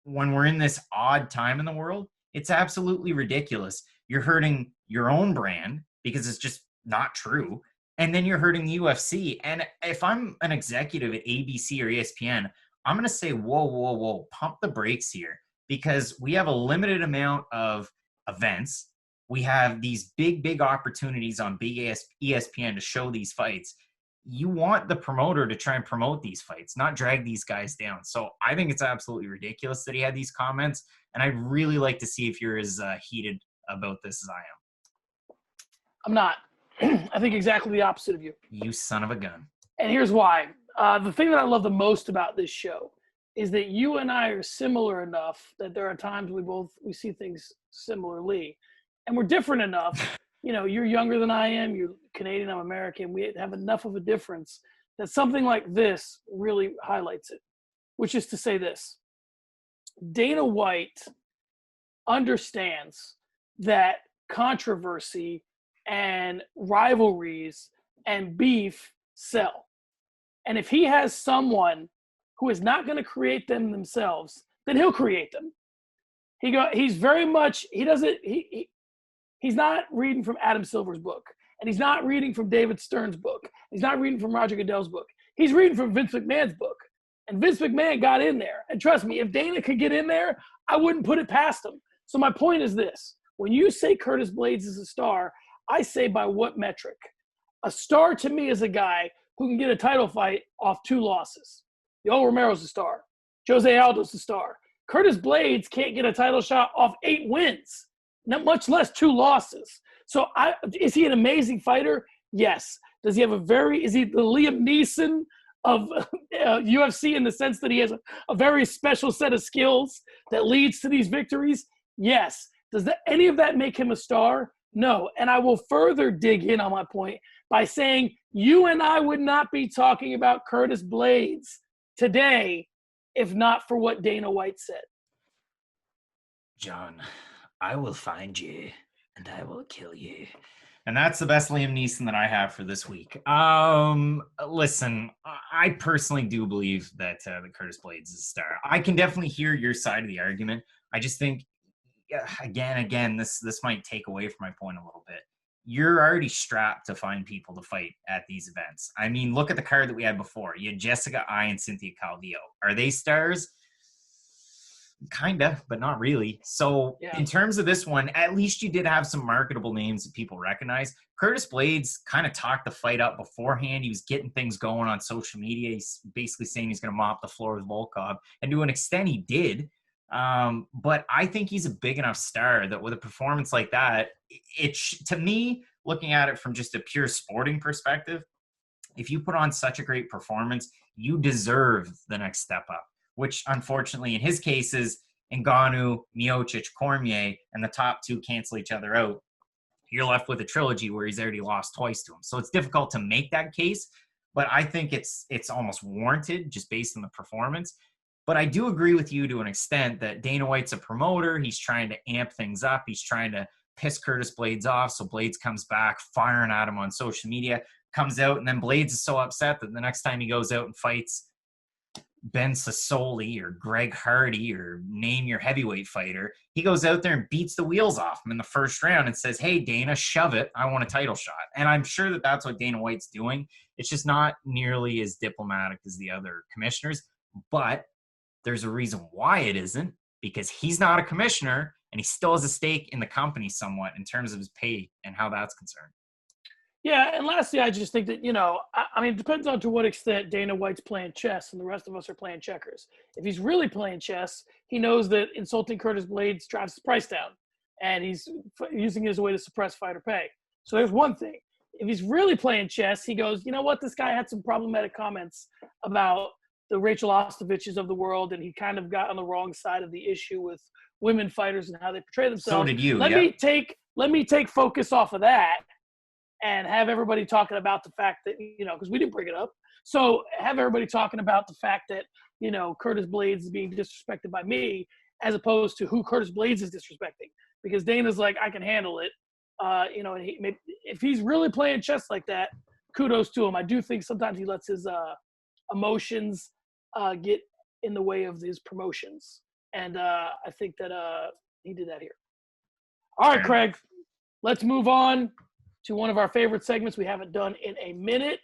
when we're in this odd time in the world, it's absolutely ridiculous. You're hurting your own brand because it's just not true. And then you're hurting the UFC. And if I'm an executive at ABC or ESPN, I'm going to say, whoa, pump the brakes here, because we have a limited amount of events. We have these big opportunities on big ESPN to show these fights. You want the promoter to try and promote these fights, not drag these guys down. So I think it's absolutely ridiculous that he had these comments. And I'd really like to see if you're as heated about this as I am. I'm not. I think exactly the opposite of you. You son of a gun. And here's why. The thing that I love the most about this show is that you and I are similar enough that there are times we see things similarly, and we're different enough. You know, you're younger than I am. You're Canadian. I'm American. We have enough of a difference that something like this really highlights it, which is to say this. Dana White understands that controversy and rivalries and beef sell. And if he has someone who is not going to create them themselves, then he'll create them. He's not reading from Adam Silver's book, and he's not reading from David Stern's book. He's not reading from Roger Goodell's book. He's reading from Vince McMahon's book. And Vince McMahon got in there. And trust me, if Dana could get in there, I wouldn't put it past him. So my point is this. When you say Curtis Blaydes is a star, I say by what metric? A star to me is a guy who can get a title fight off 2 losses. Yoel Romero's a star. Jose Aldo's a star. Curtis Blaydes can't get a title shot off 8 wins, not much less 2 losses. So is he an amazing fighter? Yes. Is he the Liam Neeson of UFC in the sense that he has a very special set of skills that leads to these victories? Yes. Does any of that make him a star? No. And I will further dig in on my point by saying you and I would not be talking about Curtis Blaydes today if not for what Dana White said. John, I will find you and I will kill you. And that's the best Liam Neeson that I have for this week. Listen, I personally do believe that Curtis Blaydes is a star. I can definitely hear your side of the argument. I just think, again, this might take away from my point a little bit. You're already strapped to find people to fight at these events. I mean, look at the card that we had before. You had Jessica Ai and Cynthia Calvillo. Are they stars? Kinda, but not really. So in terms of this one, at least you did have some marketable names that people recognize. Curtis Blaydes kind of talked the fight up beforehand. He was getting things going on social media. He's basically saying he's going to mop the floor with Volkov. And to an extent, he did. But I think he's a big enough star that with a performance like that, to me, looking at it from just a pure sporting perspective, if you put on such a great performance, you deserve the next step up. Which, unfortunately, in his case is Ngannou, Miocic, Cormier, and the top 2 cancel each other out. You're left with a trilogy where he's already lost twice to him. So it's difficult to make that case, but I think it's almost warranted just based on the performance. But I do agree with you to an extent that Dana White's a promoter. He's trying to amp things up. He's trying to piss Curtis Blaydes off, so Blaydes comes back firing at him on social media, comes out, and then Blaydes is so upset that the next time he goes out and fights Ben Sassoli or Greg Hardy or name your heavyweight fighter, he goes out there and beats the wheels off him in the first round and says, hey, Dana, shove it. I want a title shot. And I'm sure that that's what Dana White's doing. It's just not nearly as diplomatic as the other commissioners. But there's a reason why it isn't, because he's not a commissioner and he still has a stake in the company somewhat in terms of his pay and how that's concerned. Yeah, and lastly, I just think that, I mean, it depends on to what extent Dana White's playing chess and the rest of us are playing checkers. If he's really playing chess, he knows that insulting Curtis Blaydes drives his price down, and he's using it as a way to suppress fighter pay. So there's one thing. If he's really playing chess, he goes, you know what, this guy had some problematic comments about the Rachael Ostoviches of the world, and he kind of got on the wrong side of the issue with women fighters and how they portray themselves. So did you, Let me take focus off of that and have everybody talking about the fact that, because we didn't bring it up. So have everybody talking about the fact that, Curtis Blaydes is being disrespected by me as opposed to who Curtis Blaydes is disrespecting. Because Dana's like, I can handle it. And if he's really playing chess like that, kudos to him. I do think sometimes he lets his emotions get in the way of his promotions. And I think that he did that here. All right, Craig, let's move on to one of our favorite segments we haven't done in a minute.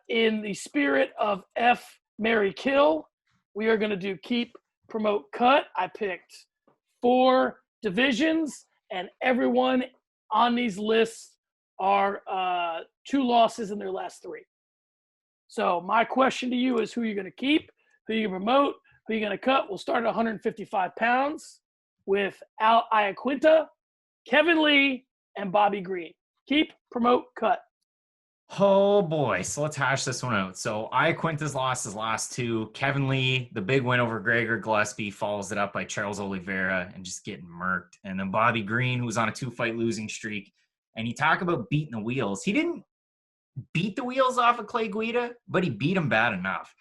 In the spirit of F, Marry, Kill, we are going to do Keep, Promote, Cut. I picked 4 divisions, and everyone on these lists are 2 losses in their last 3. So my question to you is who you're going to keep, who you're going to promote, who you're going to cut. We'll start at 155 pounds with Al Iaquinta, Kevin Lee, and Bobby Green. Keep, promote, cut. Oh boy, so let's hash this one out. So Iaquinta's lost his last two. Kevin Lee, the big win over Gregor Gillespie, follows it up by Charles Oliveira and just getting murked. And then Bobby Green, who's on a 2-fight losing streak. And you talk about beating the wheels. He didn't beat the wheels off of Clay Guida, but he beat him bad enough.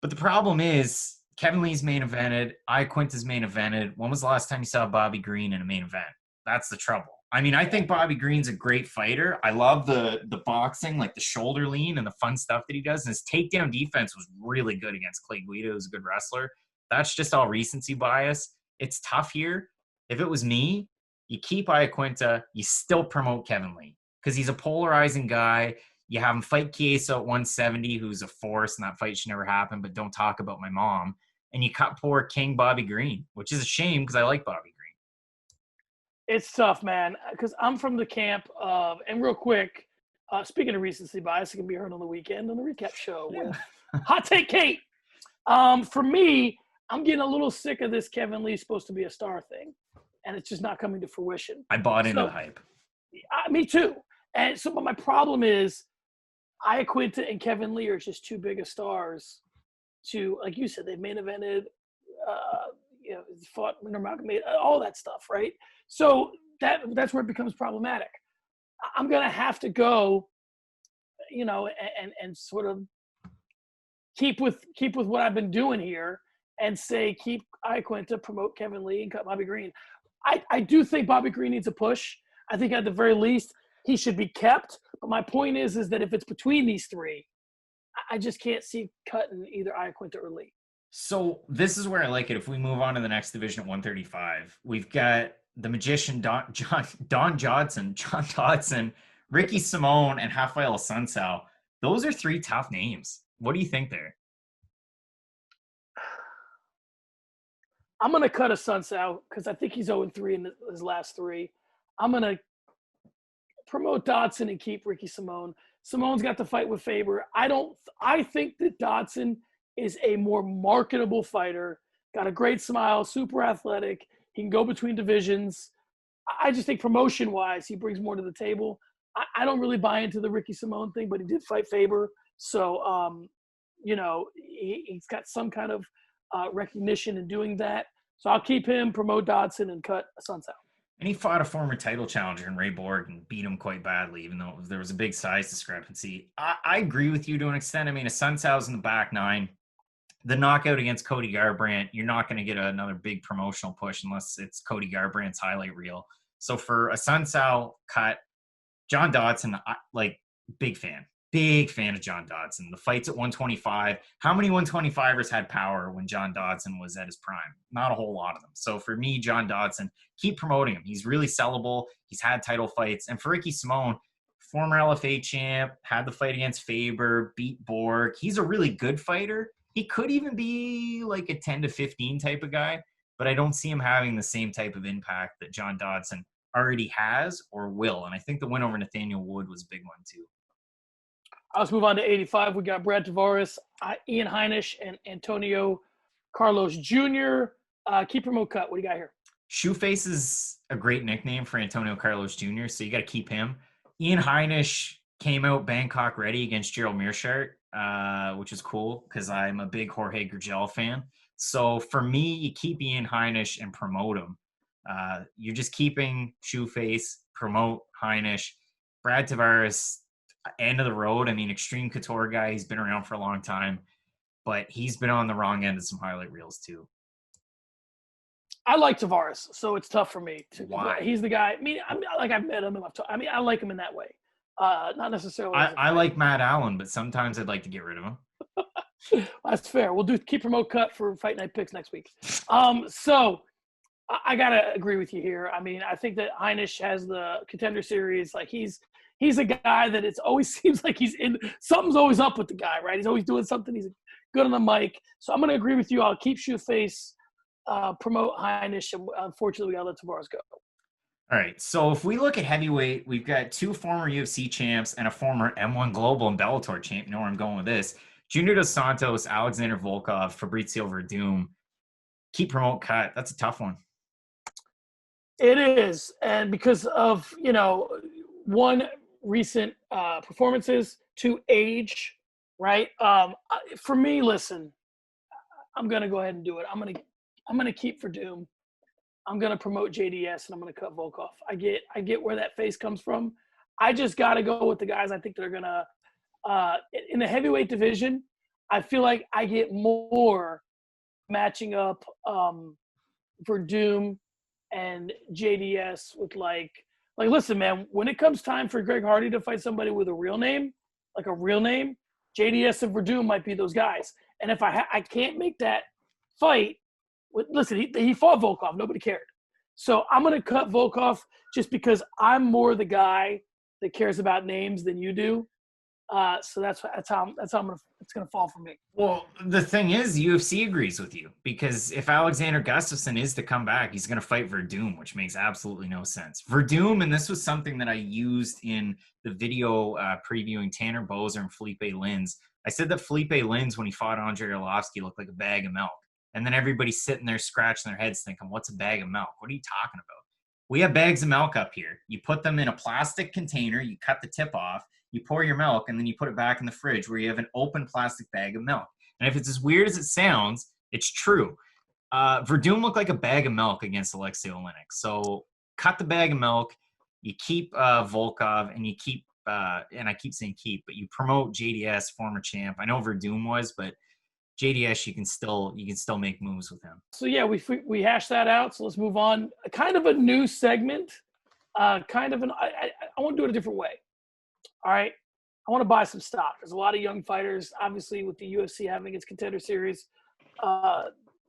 But the problem is Kevin Lee's main evented, Iaquinta's main evented. When was the last time you saw Bobby Green in a main event? That's the trouble. I mean, I think Bobby Green's a great fighter. I love the boxing, like the shoulder lean and the fun stuff that he does. And his takedown defense was really good against Clay Guida, who's a good wrestler. That's just all recency bias. It's tough here. If it was me, you keep Iaquinta, you still promote Kevin Lee because he's a polarizing guy. You have him fight Chiesa at 170, who's a force, and that fight should never happen, but don't talk about my mom. And you cut poor King Bobby Green, which is a shame because I like Bobby Green. It's tough, man, because I'm from the camp of, and real quick, speaking of recency bias, it can be heard on the weekend on the recap show with Hot Take Kate. For me, I'm getting a little sick of this Kevin Lee's supposed to be a star thing, and it's just not coming to fruition. I bought into the hype. Me too. And so, but my problem is Iaquinta and Kevin Lee are just too big of stars to, like you said, they've main evented, fought Nurmagomedov, all that stuff, right? So that's where it becomes problematic. I'm gonna have to go, and sort of keep with what I've been doing here and say keep Iaquinta, promote Kevin Lee, and cut Bobby Green. I do think Bobby Green needs a push. I think at the very least he should be kept. But my point is that if it's between these three, I just can't see cutting either Iaquinta or Lee. So this is where I like it. If we move on to the next division at 135, we've got the magician John Dodson, Ricky Simone, and Rafael Assunção. Those are three tough names. What do you think there? I'm going to cut Assunção because I think he's 0-3 in his last three. I'm going to promote Dodson and keep Ricky Simone. Simone's got to fight with Faber. I think that Dodson is a more marketable fighter, got a great smile, super athletic. He can go between divisions. I just think promotion-wise, he brings more to the table. I don't really buy into the Ricky Simone thing, but he did fight Faber. So, he's got some kind of recognition in doing that. So I'll keep him, promote Dodson, and cut Assunção. And he fought a former title challenger in Ray Borg and beat him quite badly, even though there was a big size discrepancy. I agree with you to an extent. I mean, Assunção's in the back nine. The knockout against Cody Garbrandt, you're not going to get another big promotional push unless it's Cody Garbrandt's highlight reel. So for Assunção cut, John Dodson, big fan of John Dodson. The fight's at 125. How many 125ers had power when John Dodson was at his prime? Not a whole lot of them. So for me, John Dodson, keep promoting him. He's really sellable. He's had title fights. And for Ricky Simone, former LFA champ, had the fight against Faber, beat Borg. He's a really good fighter. He could even be like a 10 to 15 type of guy, but I don't see him having the same type of impact that John Dodson already has or will. And I think the win over Nathaniel Wood was a big one too. Let's move on to 85. We got Brad Tavares, Ian Heinisch, and Antonio Carlos Jr. Keep promote cut. What do you got here? Shoeface is a great nickname for Antonio Carlos Jr., so you got to keep him. Ian Heinisch came out Bangkok ready against Gerald Meerschaert, which is cool because I'm a big Jorge Gurgel fan. So for me, you keep Ian Heinisch and promote him. You're just keeping Shoeface, promote Heinisch. Brad Tavares, end of the road. I mean, Extreme Couture guy, he's been around for a long time, but he's been on the wrong end of some highlight reels too. I like Tavares, so it's tough for me. Why? He's the guy. I've met him. And I like him in that way. Not necessarily. I like Matt Allen, but sometimes I'd like to get rid of him. That's fair. We'll do keep promote cut for Fight Night picks next week. So I gotta agree with you here. I mean, I think that Heinisch has the Contender Series. Like he's a guy that it always seems like he's in. Something's always up with the guy, right? He's always doing something. He's good on the mic. So I'm gonna agree with you. I'll keep Shoeface, promote Heinisch, and unfortunately, we gotta let Tavares go. All right, so if we look at heavyweight, we've got two former UFC champs and a former M1 Global and Bellator champ. You know where I'm going with this. Junior Dos Santos, Alexander Volkov, Fabrizio Verdum. Keep, promote, cut. That's a tough one. It is, and because of one, recent performances, two, age, right? For me, listen, I'm gonna go ahead and do it. I'm gonna keep Verdum. I'm gonna promote JDS and I'm gonna cut Volkov. I get where that face comes from. I just gotta go with the guys I think that are gonna in the heavyweight division. I feel like I get more matching up Verdum and JDS with like listen, man, when it comes time for Greg Hardy to fight somebody with a real name, like a real name, JDS and Verdum might be those guys. And if I can't make that fight, listen, he fought Volkov, nobody cared. So I'm gonna cut Volkov just because I'm more the guy that cares about names than you do. So that's how it's gonna fall for me. Well, the thing is, UFC agrees with you, because if Alexander Gustafsson is to come back, he's going to fight Verdum, which makes absolutely no sense. Verdum, and this was something that I used in the video previewing Tanner Boser and Felipe Lins. I said that Felipe Lins, when he fought Andrei Arlovsky, looked like a bag of milk. And then everybody's sitting there scratching their heads thinking, what's a bag of milk? What are you talking about? We have bags of milk up here. You put them in a plastic container, you cut the tip off, you pour your milk, and then you put it back in the fridge where you have an open plastic bag of milk. And if it's as weird as it sounds, it's true. Verdum looked like a bag of milk against Alexei Oleinik. So cut the bag of milk, you keep Volkov, and you keep, and I keep saying keep, but you promote JDS, former champ. I know Verdum was, but JDS, you can still make moves with him. So yeah, we hashed that out. So let's move on. Kind of a new segment. I want to do it a different way. All right, I want to buy some stock. There's a lot of young fighters, obviously, with the UFC having its contender series.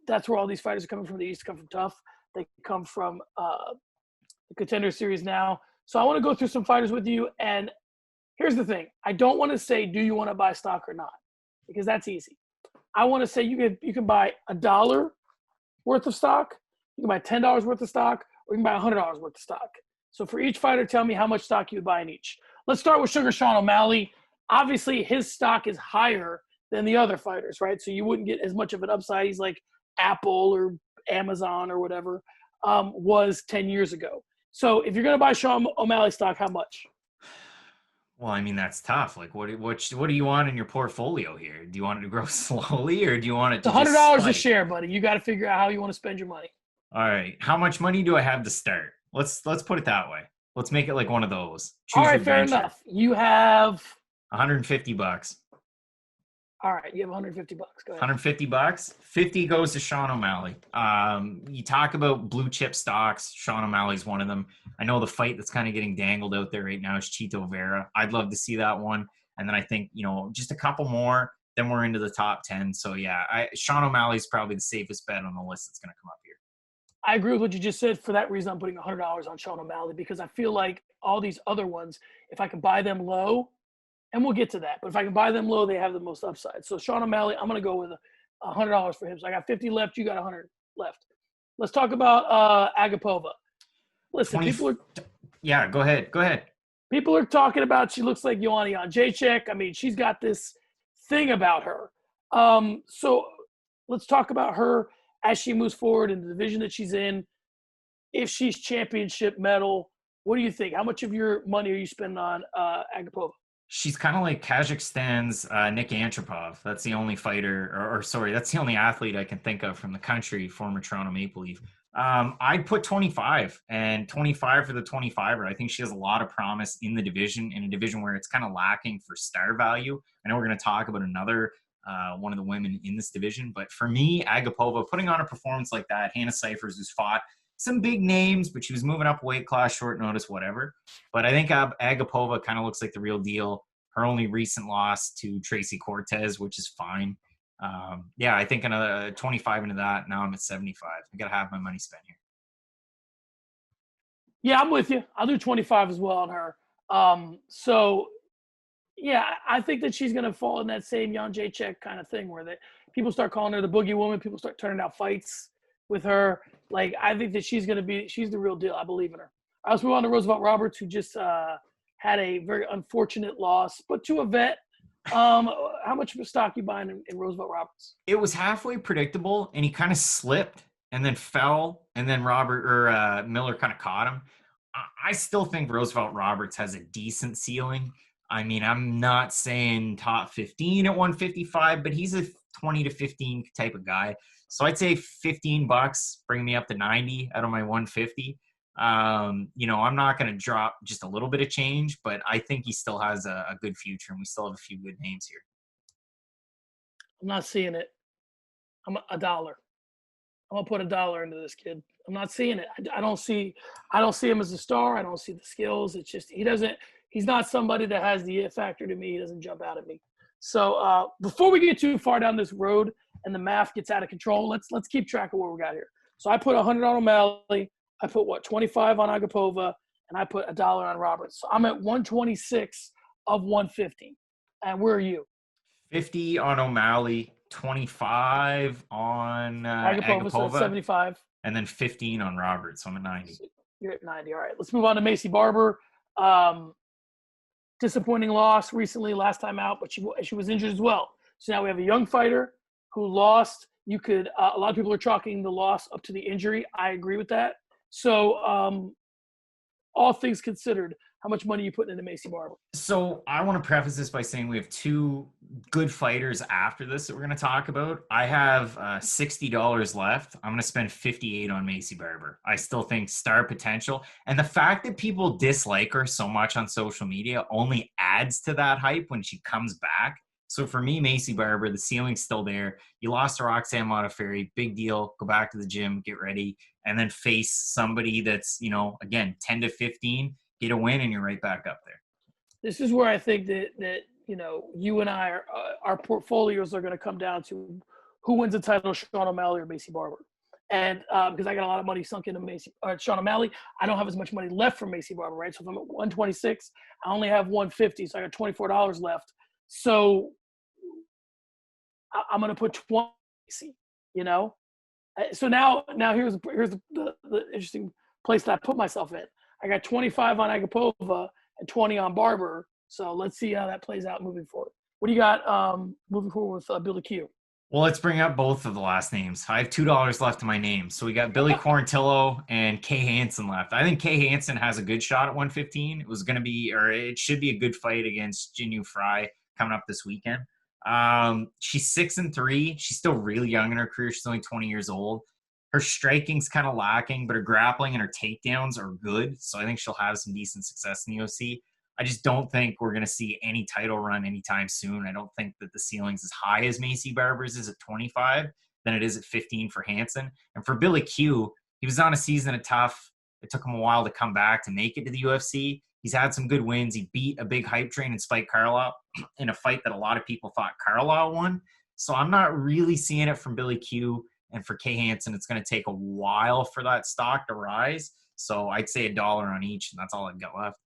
That's where all these fighters are coming from. They used to come from Tough. They come from the contender series now. So I want to go through some fighters with you. And here's the thing. I don't want to say, do you want to buy stock or not? Because that's easy. I want to say you can buy $1 worth of stock, you can buy $10 worth of stock, or you can buy $100 worth of stock. So for each fighter, tell me how much stock you would buy in each. Let's start with Sugar Sean O'Malley. Obviously, his stock is higher than the other fighters, right? So you wouldn't get as much of an upside. He's like Apple or Amazon or whatever was 10 years ago. So if you're going to buy Sean O'Malley stock, how much? Well, I mean, that's tough. Like, what do you want in your portfolio here? Do you want it to grow slowly, or do you want it to $100 a share, buddy? You got to figure out how you want to spend your money. All right. How much money do I have to start? Let's put it that way. Let's make it like one of those. All right, fair enough. You have $150. All right, you have $150. Go ahead. $150. 50 goes to Sean O'Malley. You talk about blue chip stocks. Sean O'Malley's one of them. I know the fight that's kind of getting dangled out there right now is Chito Vera. I'd love to see that one. And then I think, just a couple more, then we're into the top 10. So yeah, Sean O'Malley's probably the safest bet on the list that's going to come up here. I agree with what you just said. For that reason, I'm putting $100 on Sean O'Malley, because I feel like all these other ones, if I can buy them low, and we'll get to that, but if I can buy them low, they have the most upside. So Sean O'Malley, I'm going to go with $100 for him. So I got 50 left. You got 100 left. Let's talk about Agapova. Listen, Yeah, go ahead. People are talking about she looks like Joanna Jędrzejczyk. I mean, she's got this thing about her. So let's talk about her as she moves forward in the division that she's in. If she's championship medal, what do you think? How much of your money are you spending on Agapova? She's kind of like Kazakhstan's Nick Antropov. That's the only fighter, that's the only athlete I can think of from the country, former Toronto Maple Leaf. I'd put 25 and 25 for the 25er. I think she has a lot of promise in the division, in a division where it's kind of lacking for star value. I know we're going to talk about another one of the women in this division, but for me, Agapova, putting on a performance like that, Hannah Cyphers, who's fought some big names, but she was moving up weight class, short notice, whatever. But I think Agapova kind of looks like the real deal. Her only recent loss to Tracy Cortez, which is fine. I think another 25 into that. Now I'm at 75. I got to have my money spent here. Yeah, I'm with you. I'll do 25 as well on her. I think that she's going to fall in that same Jędrzejczyk kind of thing where people start calling her the boogie woman. People start turning out fights with her. Like, I think that she's the real deal. I believe in her. I also move on to Roosevelt Roberts, who just had a very unfortunate loss, but to a vet. How much of a stock you buying in Roosevelt Roberts? It was halfway predictable, and he kind of slipped and then fell, and then Miller kind of caught him. I still think Roosevelt Roberts has a decent ceiling. I mean, I'm not saying top 15 at 155, but he's a 20 to 15 type of guy. So I'd say $15, bring me up to 90 out of my 150. I'm not going to drop just a little bit of change, but I think he still has a good future, and we still have a few good names here. I'm not seeing it. I'm a dollar. I'm gonna put $1 into this kid. I'm not seeing it. I don't see him as a star. I don't see the skills. It's just he's not somebody that has the it factor to me. He doesn't jump out at me. So before we get too far down this road and the math gets out of control, let's keep track of what we got here. So I put 100 on O'Malley. I put 25 on Agapova, and I put $1 on Roberts. So I'm at 126 of 150. And where are you? 50 on O'Malley, 25 on Agapova, So 75. and then 15 on Roberts. So I'm at 90. You're at 90. All right. Let's move on to Macy Barber. Disappointing loss recently, last time out, but she was injured as well. So now we have a young fighter who lost. You could a lot of people are chalking the loss up to the injury. I agree with that. So all things considered, how much money are you putting into Macy Barber? So I want to preface this by saying we have two good fighters after this that we're going to talk about. I have $60 left. I'm going to spend 58 on Macy Barber. I still think star potential. And the fact that people dislike her so much on social media only adds to that hype when she comes back. So for me, Macy Barber, the ceiling's still there. You lost to Roxanne Modafferi, big deal. Go back to the gym, get ready, and then face somebody that's, again, 10 to 15, get a win, and you're right back up there. This is where I think that you and I, our portfolios are going to come down to who wins the title, Sean O'Malley or Macy Barber. And because I got a lot of money sunk into Sean O'Malley, I don't have as much money left for Macy Barber, right? So if I'm at 126, I only have 150, so I got $24 left. So I'm going to put 20, So now here's the interesting place that I put myself in. I got 25 on Agapova and 20 on Barber. So let's see how that plays out moving forward. What do you got moving forward with Billy Q? Well, let's bring up both of the last names. I have $2 left in my name. So we got Billy Quarantillo and Kay Hansen left. I think Kay Hansen has a good shot at 115. It should be a good fight against Jinyu Fry coming up this weekend. She's 6-3. She's still really young in her career. She's only 20 years old. Her striking's kind of lacking, but her grappling and her takedowns are good. So I think she'll have some decent success in the UFC. I just don't think we're going to see any title run anytime soon. I don't think that the ceiling's as high as Macy Barber's is at 25 than it is at 15 for Hansen. And for Billy Q, he was on a season of tough. It took him a while to come back to make it to the UFC. He's had some good wins. He beat a big hype train in Spike Carlisle in a fight that a lot of people thought Carlisle won. So I'm not really seeing it from Billy Q. And for Kay Hansen, it's going to take a while for that stock to rise. So I'd say $1 on each, and that's all I've got left.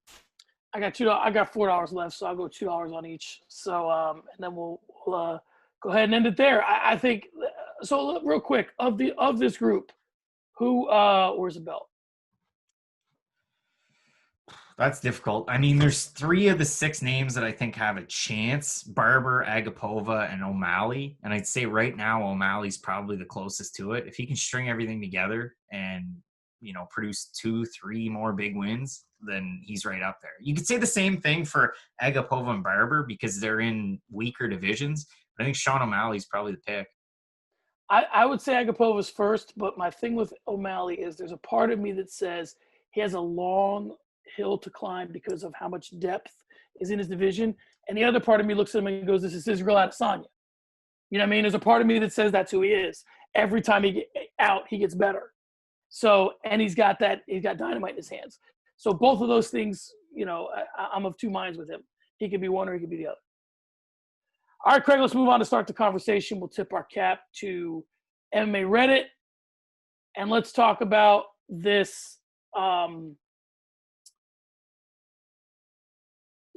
I got $4 left, so I'll go $2 on each. So and then we'll go ahead and end it there. I think so. Real quick, of this group, who wears the belt? That's difficult. I mean, there's 3 of the 6 names that I think have a chance: Barber, Agapova, and O'Malley. And I'd say right now O'Malley's probably the closest to it. If he can string everything together and produce 2-3 more big wins, then he's right up there. You could say the same thing for Agapova and Barber because they're in weaker divisions. But I think Sean O'Malley's probably the pick. I would say Agapova's first, but my thing with O'Malley is there's a part of me that says he has a long hill to climb because of how much depth is in his division. And the other part of me looks at him and goes, this is his real Adesanya. You know what I mean? There's a part of me that says that's who he is. Every time he gets out, he gets better. So, and he's got dynamite in his hands. So both of those things, I'm of two minds with him. He could be one or he could be the other. All right, Craig, let's move on to start the conversation. We'll tip our cap to MMA Reddit. And let's talk about this, the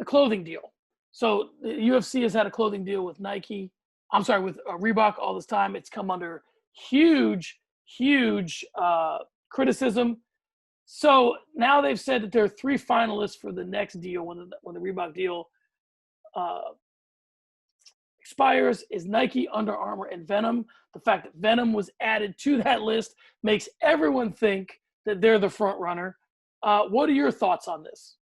clothing deal. So the UFC has had a clothing deal with with Reebok all this time. It's come under huge criticism. So now they've said that there are 3 finalists for the next deal when the Reebok deal expires is Nike, Under Armour, and Venum. The fact that Venum was added to that list makes everyone think that they're the front runner. What are your thoughts on this?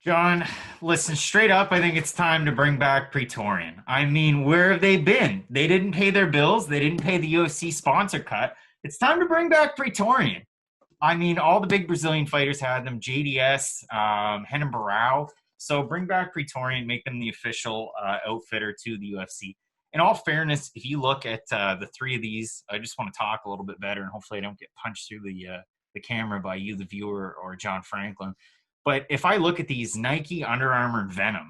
John, listen, straight up, I think it's time to bring back Praetorian. I mean, where have they been? They didn't pay their bills. They didn't pay the UFC sponsor cut. It's time to bring back Praetorian. I mean, all the big Brazilian fighters had them, JDS, Renan Barão. So bring back Praetorian, make them the official outfitter to the UFC. In all fairness, if you look at the three of these, I just want to talk a little bit better, and hopefully I don't get punched through the camera by you, the viewer, or John Franklin. But if I look at these, Nike, Under Armour, and Venum,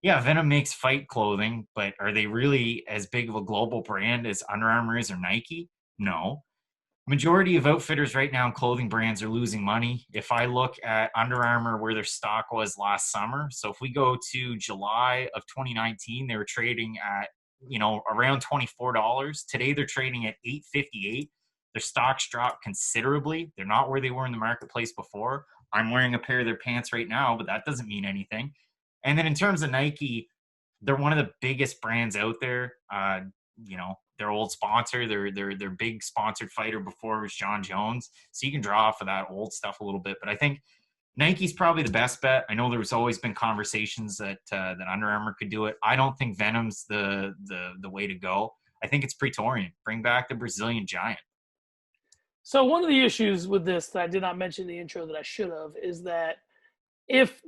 yeah, Venum makes fight clothing, but are they really as big of a global brand as Under Armour is or Nike? No. Majority of outfitters right now in clothing brands are losing money. If I look at Under Armour, where their stock was last summer, so if we go to July of 2019, they were trading at, around $24. Today they're trading at $8.58. Their stocks dropped considerably. They're not where they were in the marketplace before. I'm wearing a pair of their pants right now, but that doesn't mean anything. And then in terms of Nike, they're one of the biggest brands out there. Their old sponsor, their big sponsored fighter before was John Jones. So you can draw off of that old stuff a little bit. But I think Nike's probably the best bet. I know there's always been conversations that Under Armour could do it. I don't think Venum's the way to go. I think it's Praetorian. Bring back the Brazilian giant. So one of the issues with this that I did not mention in the intro that I should have is that if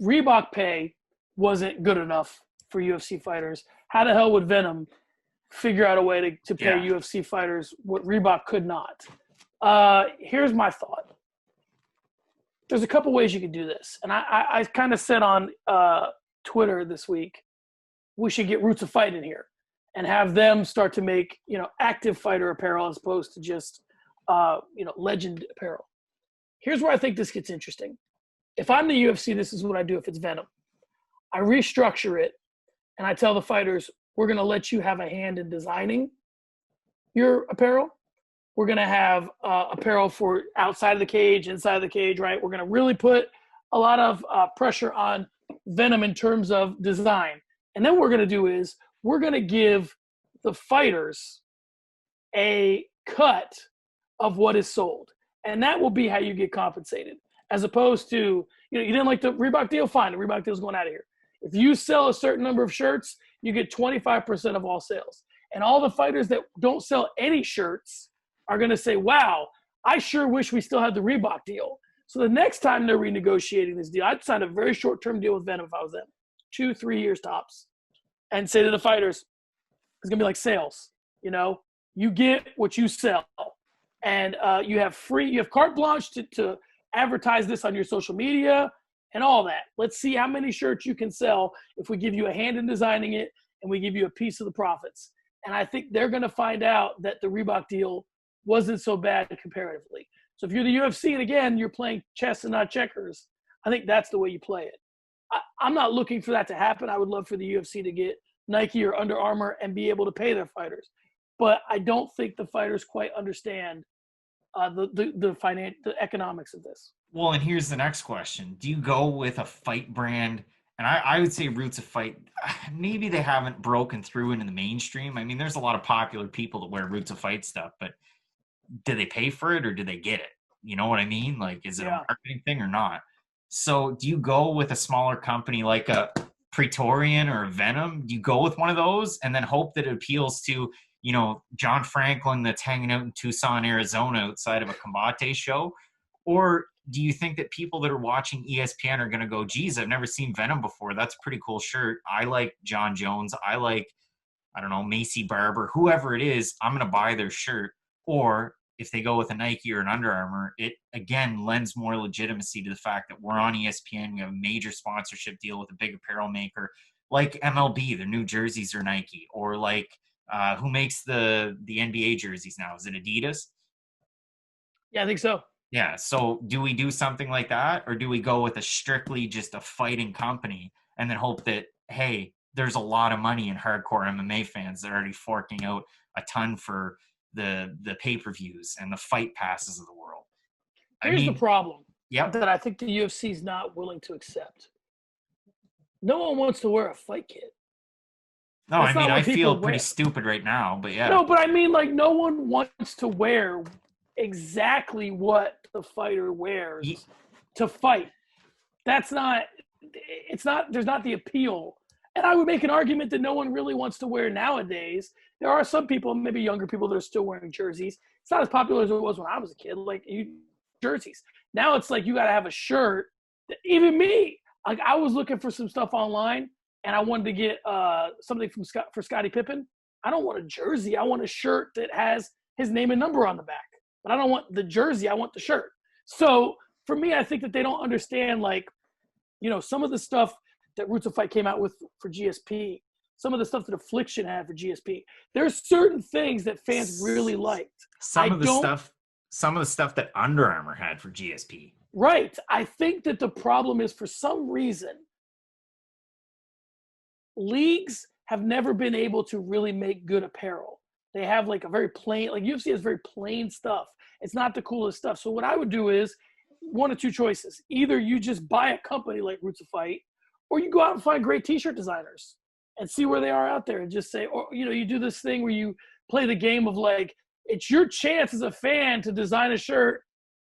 Reebok pay wasn't good enough for UFC fighters, how the hell would Venum figure out a way to pay UFC fighters what Reebok could not? Here's my thought. There's a couple ways you could do this. And I kind of said on Twitter this week, we should get Roots of Fight in here and have them start to make, active fighter apparel as opposed to just legend apparel. Here's where I think this gets interesting. If I'm the UFC, this is what I do if it's Venum. I restructure it, and I tell the fighters, we're going to let you have a hand in designing your apparel. We're going to have apparel for outside of the cage, inside of the cage, right? We're going to really put a lot of pressure on Venum in terms of design. And then what we're going to do is we're going to give the fighters a cut of what is sold. And that will be how you get compensated. As opposed to, you didn't like the Reebok deal, fine, the Reebok deal's going out of here. If you sell a certain number of shirts, you get 25% of all sales. And all the fighters that don't sell any shirts are going to say, wow, I sure wish we still had the Reebok deal. So the next time they're renegotiating this deal, I'd sign a very short-term deal with Venum if I was them, 2-3 years tops, and say to the fighters, it's going to be like sales. You get what you sell. And you have carte blanche to advertise this on your social media and all that. Let's see how many shirts you can sell if we give you a hand in designing it and we give you a piece of the profits. And I think they're going to find out that the Reebok deal wasn't so bad comparatively. So if you're the UFC and again, you're playing chess and not checkers, I think that's the way you play it. I'm not looking for that to happen. I would love for the UFC to get Nike or Under Armour and be able to pay their fighters. But I don't think the fighters quite understand the economics of this. Well, and here's the next question. Do you go with a fight brand? And I would say Roots of Fight, maybe they haven't broken through into the mainstream. I mean, there's a lot of popular people that wear Roots of Fight stuff, but do they pay for it or do they get it? You know what I mean? Like, is it a marketing thing or not? So do you go with a smaller company like a Praetorian or a Venum? Do you go with one of those and then hope that it appeals to, John Franklin that's hanging out in Tucson, Arizona outside of a Combate show? Or do you think that people that are watching ESPN are going to go, geez, I've never seen Venum before. That's a pretty cool shirt. I like John Jones. I like, Macy Barber, whoever it is, I'm going to buy their shirt. Or if they go with a Nike or an Under Armour, it, again, lends more legitimacy to the fact that we're on ESPN. We have a major sponsorship deal with a big apparel maker like MLB. Their new jerseys are Nike. Or like, who makes the NBA jerseys now? Is it Adidas? Yeah, I think so. Yeah. So do we do something like that? Or do we go with a strictly just a fighting company and then hope that, hey, there's a lot of money in hardcore MMA fans that are already forking out a ton for the pay-per-views and the fight passes of the world? Here's the problem that I think the UFC is not willing to accept. No one wants to wear a fight kit. No, I feel pretty stupid right now, but yeah. No, but I mean, like, no one wants to wear exactly what the fighter wears to fight. There's not the appeal. And I would make an argument that no one really wants to wear nowadays. There are some people, maybe younger people, that are still wearing jerseys. It's not as popular as it was when I was a kid, jerseys. Now it's like you got to have a shirt. Even me, like I was looking for some stuff online, and I wanted to get something for Scottie Pippen. I don't want a jersey. I want a shirt that has his name and number on the back. But I don't want the jersey. I want the shirt. So for me, I think that they don't understand, some of the stuff that Roots of Fight came out with for GSP, some of the stuff that Affliction had for GSP. There's certain things that fans really liked. Some of the stuff that Under Armour had for GSP. Right. I think that the problem is, for some reason, leagues have never been able to really make good apparel. They have a very plain, UFC has very plain stuff. It's not the coolest stuff. So what I would do is one of two choices. Either you just buy a company like Roots of Fight, or you go out and find great t-shirt designers and see where they are out there and just say, or, you do this thing where you play the game of it's your chance as a fan to design a shirt.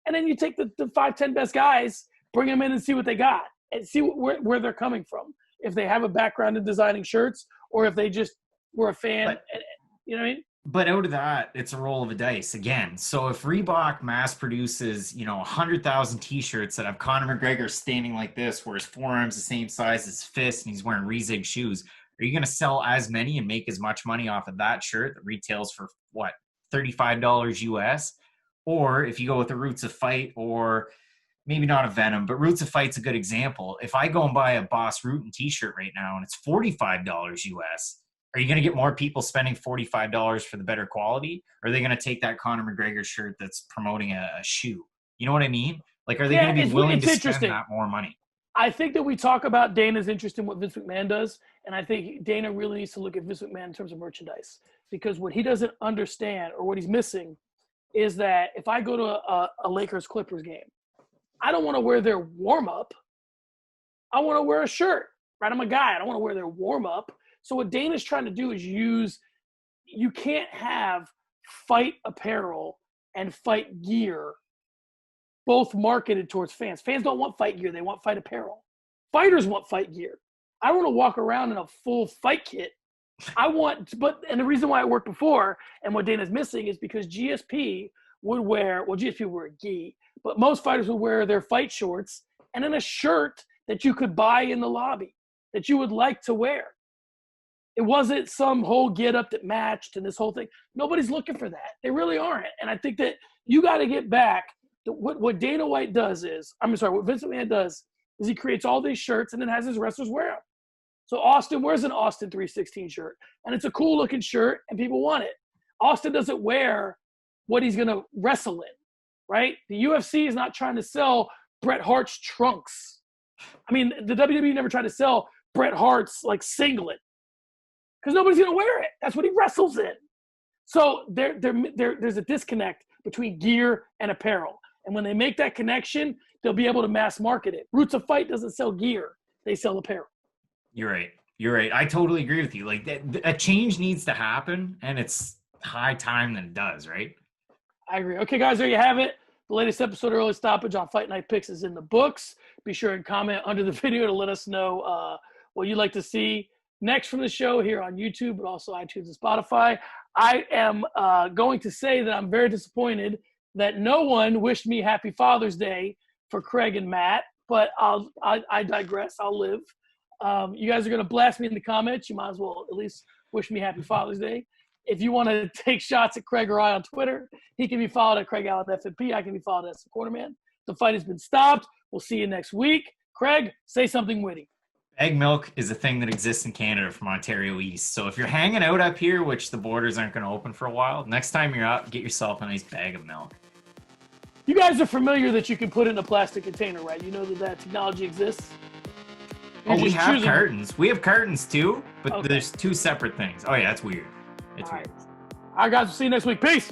And then you take the 5-10 best guys, bring them in and see what they got and see where they're coming from. If they have a background in designing shirts, or if they just were a fan, you know what I mean? But out of that, it's a roll of a dice again. So if Reebok mass produces, 100,000 t-shirts that have Conor McGregor standing like this, where his forearm's the same size as his fist and he's wearing Reebok shoes, are you going to sell as many and make as much money off of that shirt that retails for what, $35 US? Or if you go with the Roots of Fight, or maybe not a Venum, but Roots of Fight's a good example. If I go and buy a Boss Rutan t-shirt right now and it's $45 US, are you going to get more people spending $45 for the better quality? Or are they going to take that Conor McGregor shirt that's promoting a shoe? You know what I mean? Are they going to be willing to spend that more money? I think that we talk about Dana's interest in what Vince McMahon does, and I think Dana really needs to look at Vince McMahon in terms of merchandise, because what he doesn't understand, or what he's missing, is that if I go to a Lakers-Clippers game, I don't want to wear their warm-up. I want to wear a shirt, right? I'm a guy. I don't want to wear their warm-up. So what Dana's trying to do is you can't have fight apparel and fight gear both marketed towards fans. Fans don't want fight gear. They want fight apparel. Fighters want fight gear. I don't want to walk around in a full fight kit. And the reason why it worked before, and what Dana's missing, is because GSP would wear a gi, but most fighters would wear their fight shorts and then a shirt that you could buy in the lobby that you would like to wear. It wasn't some whole get up that matched and this whole thing. Nobody's looking for that. They really aren't. And I think that you got to get back to what Dana White does what Vince McMahon does is he creates all these shirts and then has his wrestlers wear them. So Austin wears an Austin 316 shirt, and it's a cool looking shirt and people want it. Austin doesn't wear what he's going to wrestle in, right? The UFC is not trying to sell Bret Hart's trunks. I mean, the WWE never tried to sell Bret Hart's singlet, because nobody's going to wear it. That's what he wrestles in. So there's a disconnect between gear and apparel. And when they make that connection, they'll be able to mass market it. Roots of Fight doesn't sell gear. They sell apparel. You're right. I totally agree with you. A change needs to happen, and it's high time that it does, right? I agree. Okay, guys, there you have it. The latest episode of Early Stoppage on Fight Night Picks is in the books. Be sure and comment under the video to let us know what you'd like to see next from the show here on YouTube, but also iTunes and Spotify. I am going to say that I'm very disappointed that no one wished me Happy Father's Day for Craig and Matt, but I digress. I'll live. You guys are going to blast me in the comments. You might as well at least wish me Happy Father's Day. If you want to take shots at Craig or I on Twitter, he can be followed at Craig Allen FNP. I can be followed at the Cornerman. The fight has been stopped. We'll see you next week. Craig, say something witty. Egg milk is a thing that exists in Canada from Ontario East. So if you're hanging out up here, which the borders aren't going to open for a while, next time you're out, get yourself a nice bag of milk. You guys are familiar that you can put it in a plastic container, right? You know that technology exists? We have cartons. We have cartons too, but there's two separate things. Oh, yeah, that's weird. It's weird. All right, guys. We'll see you next week. Peace.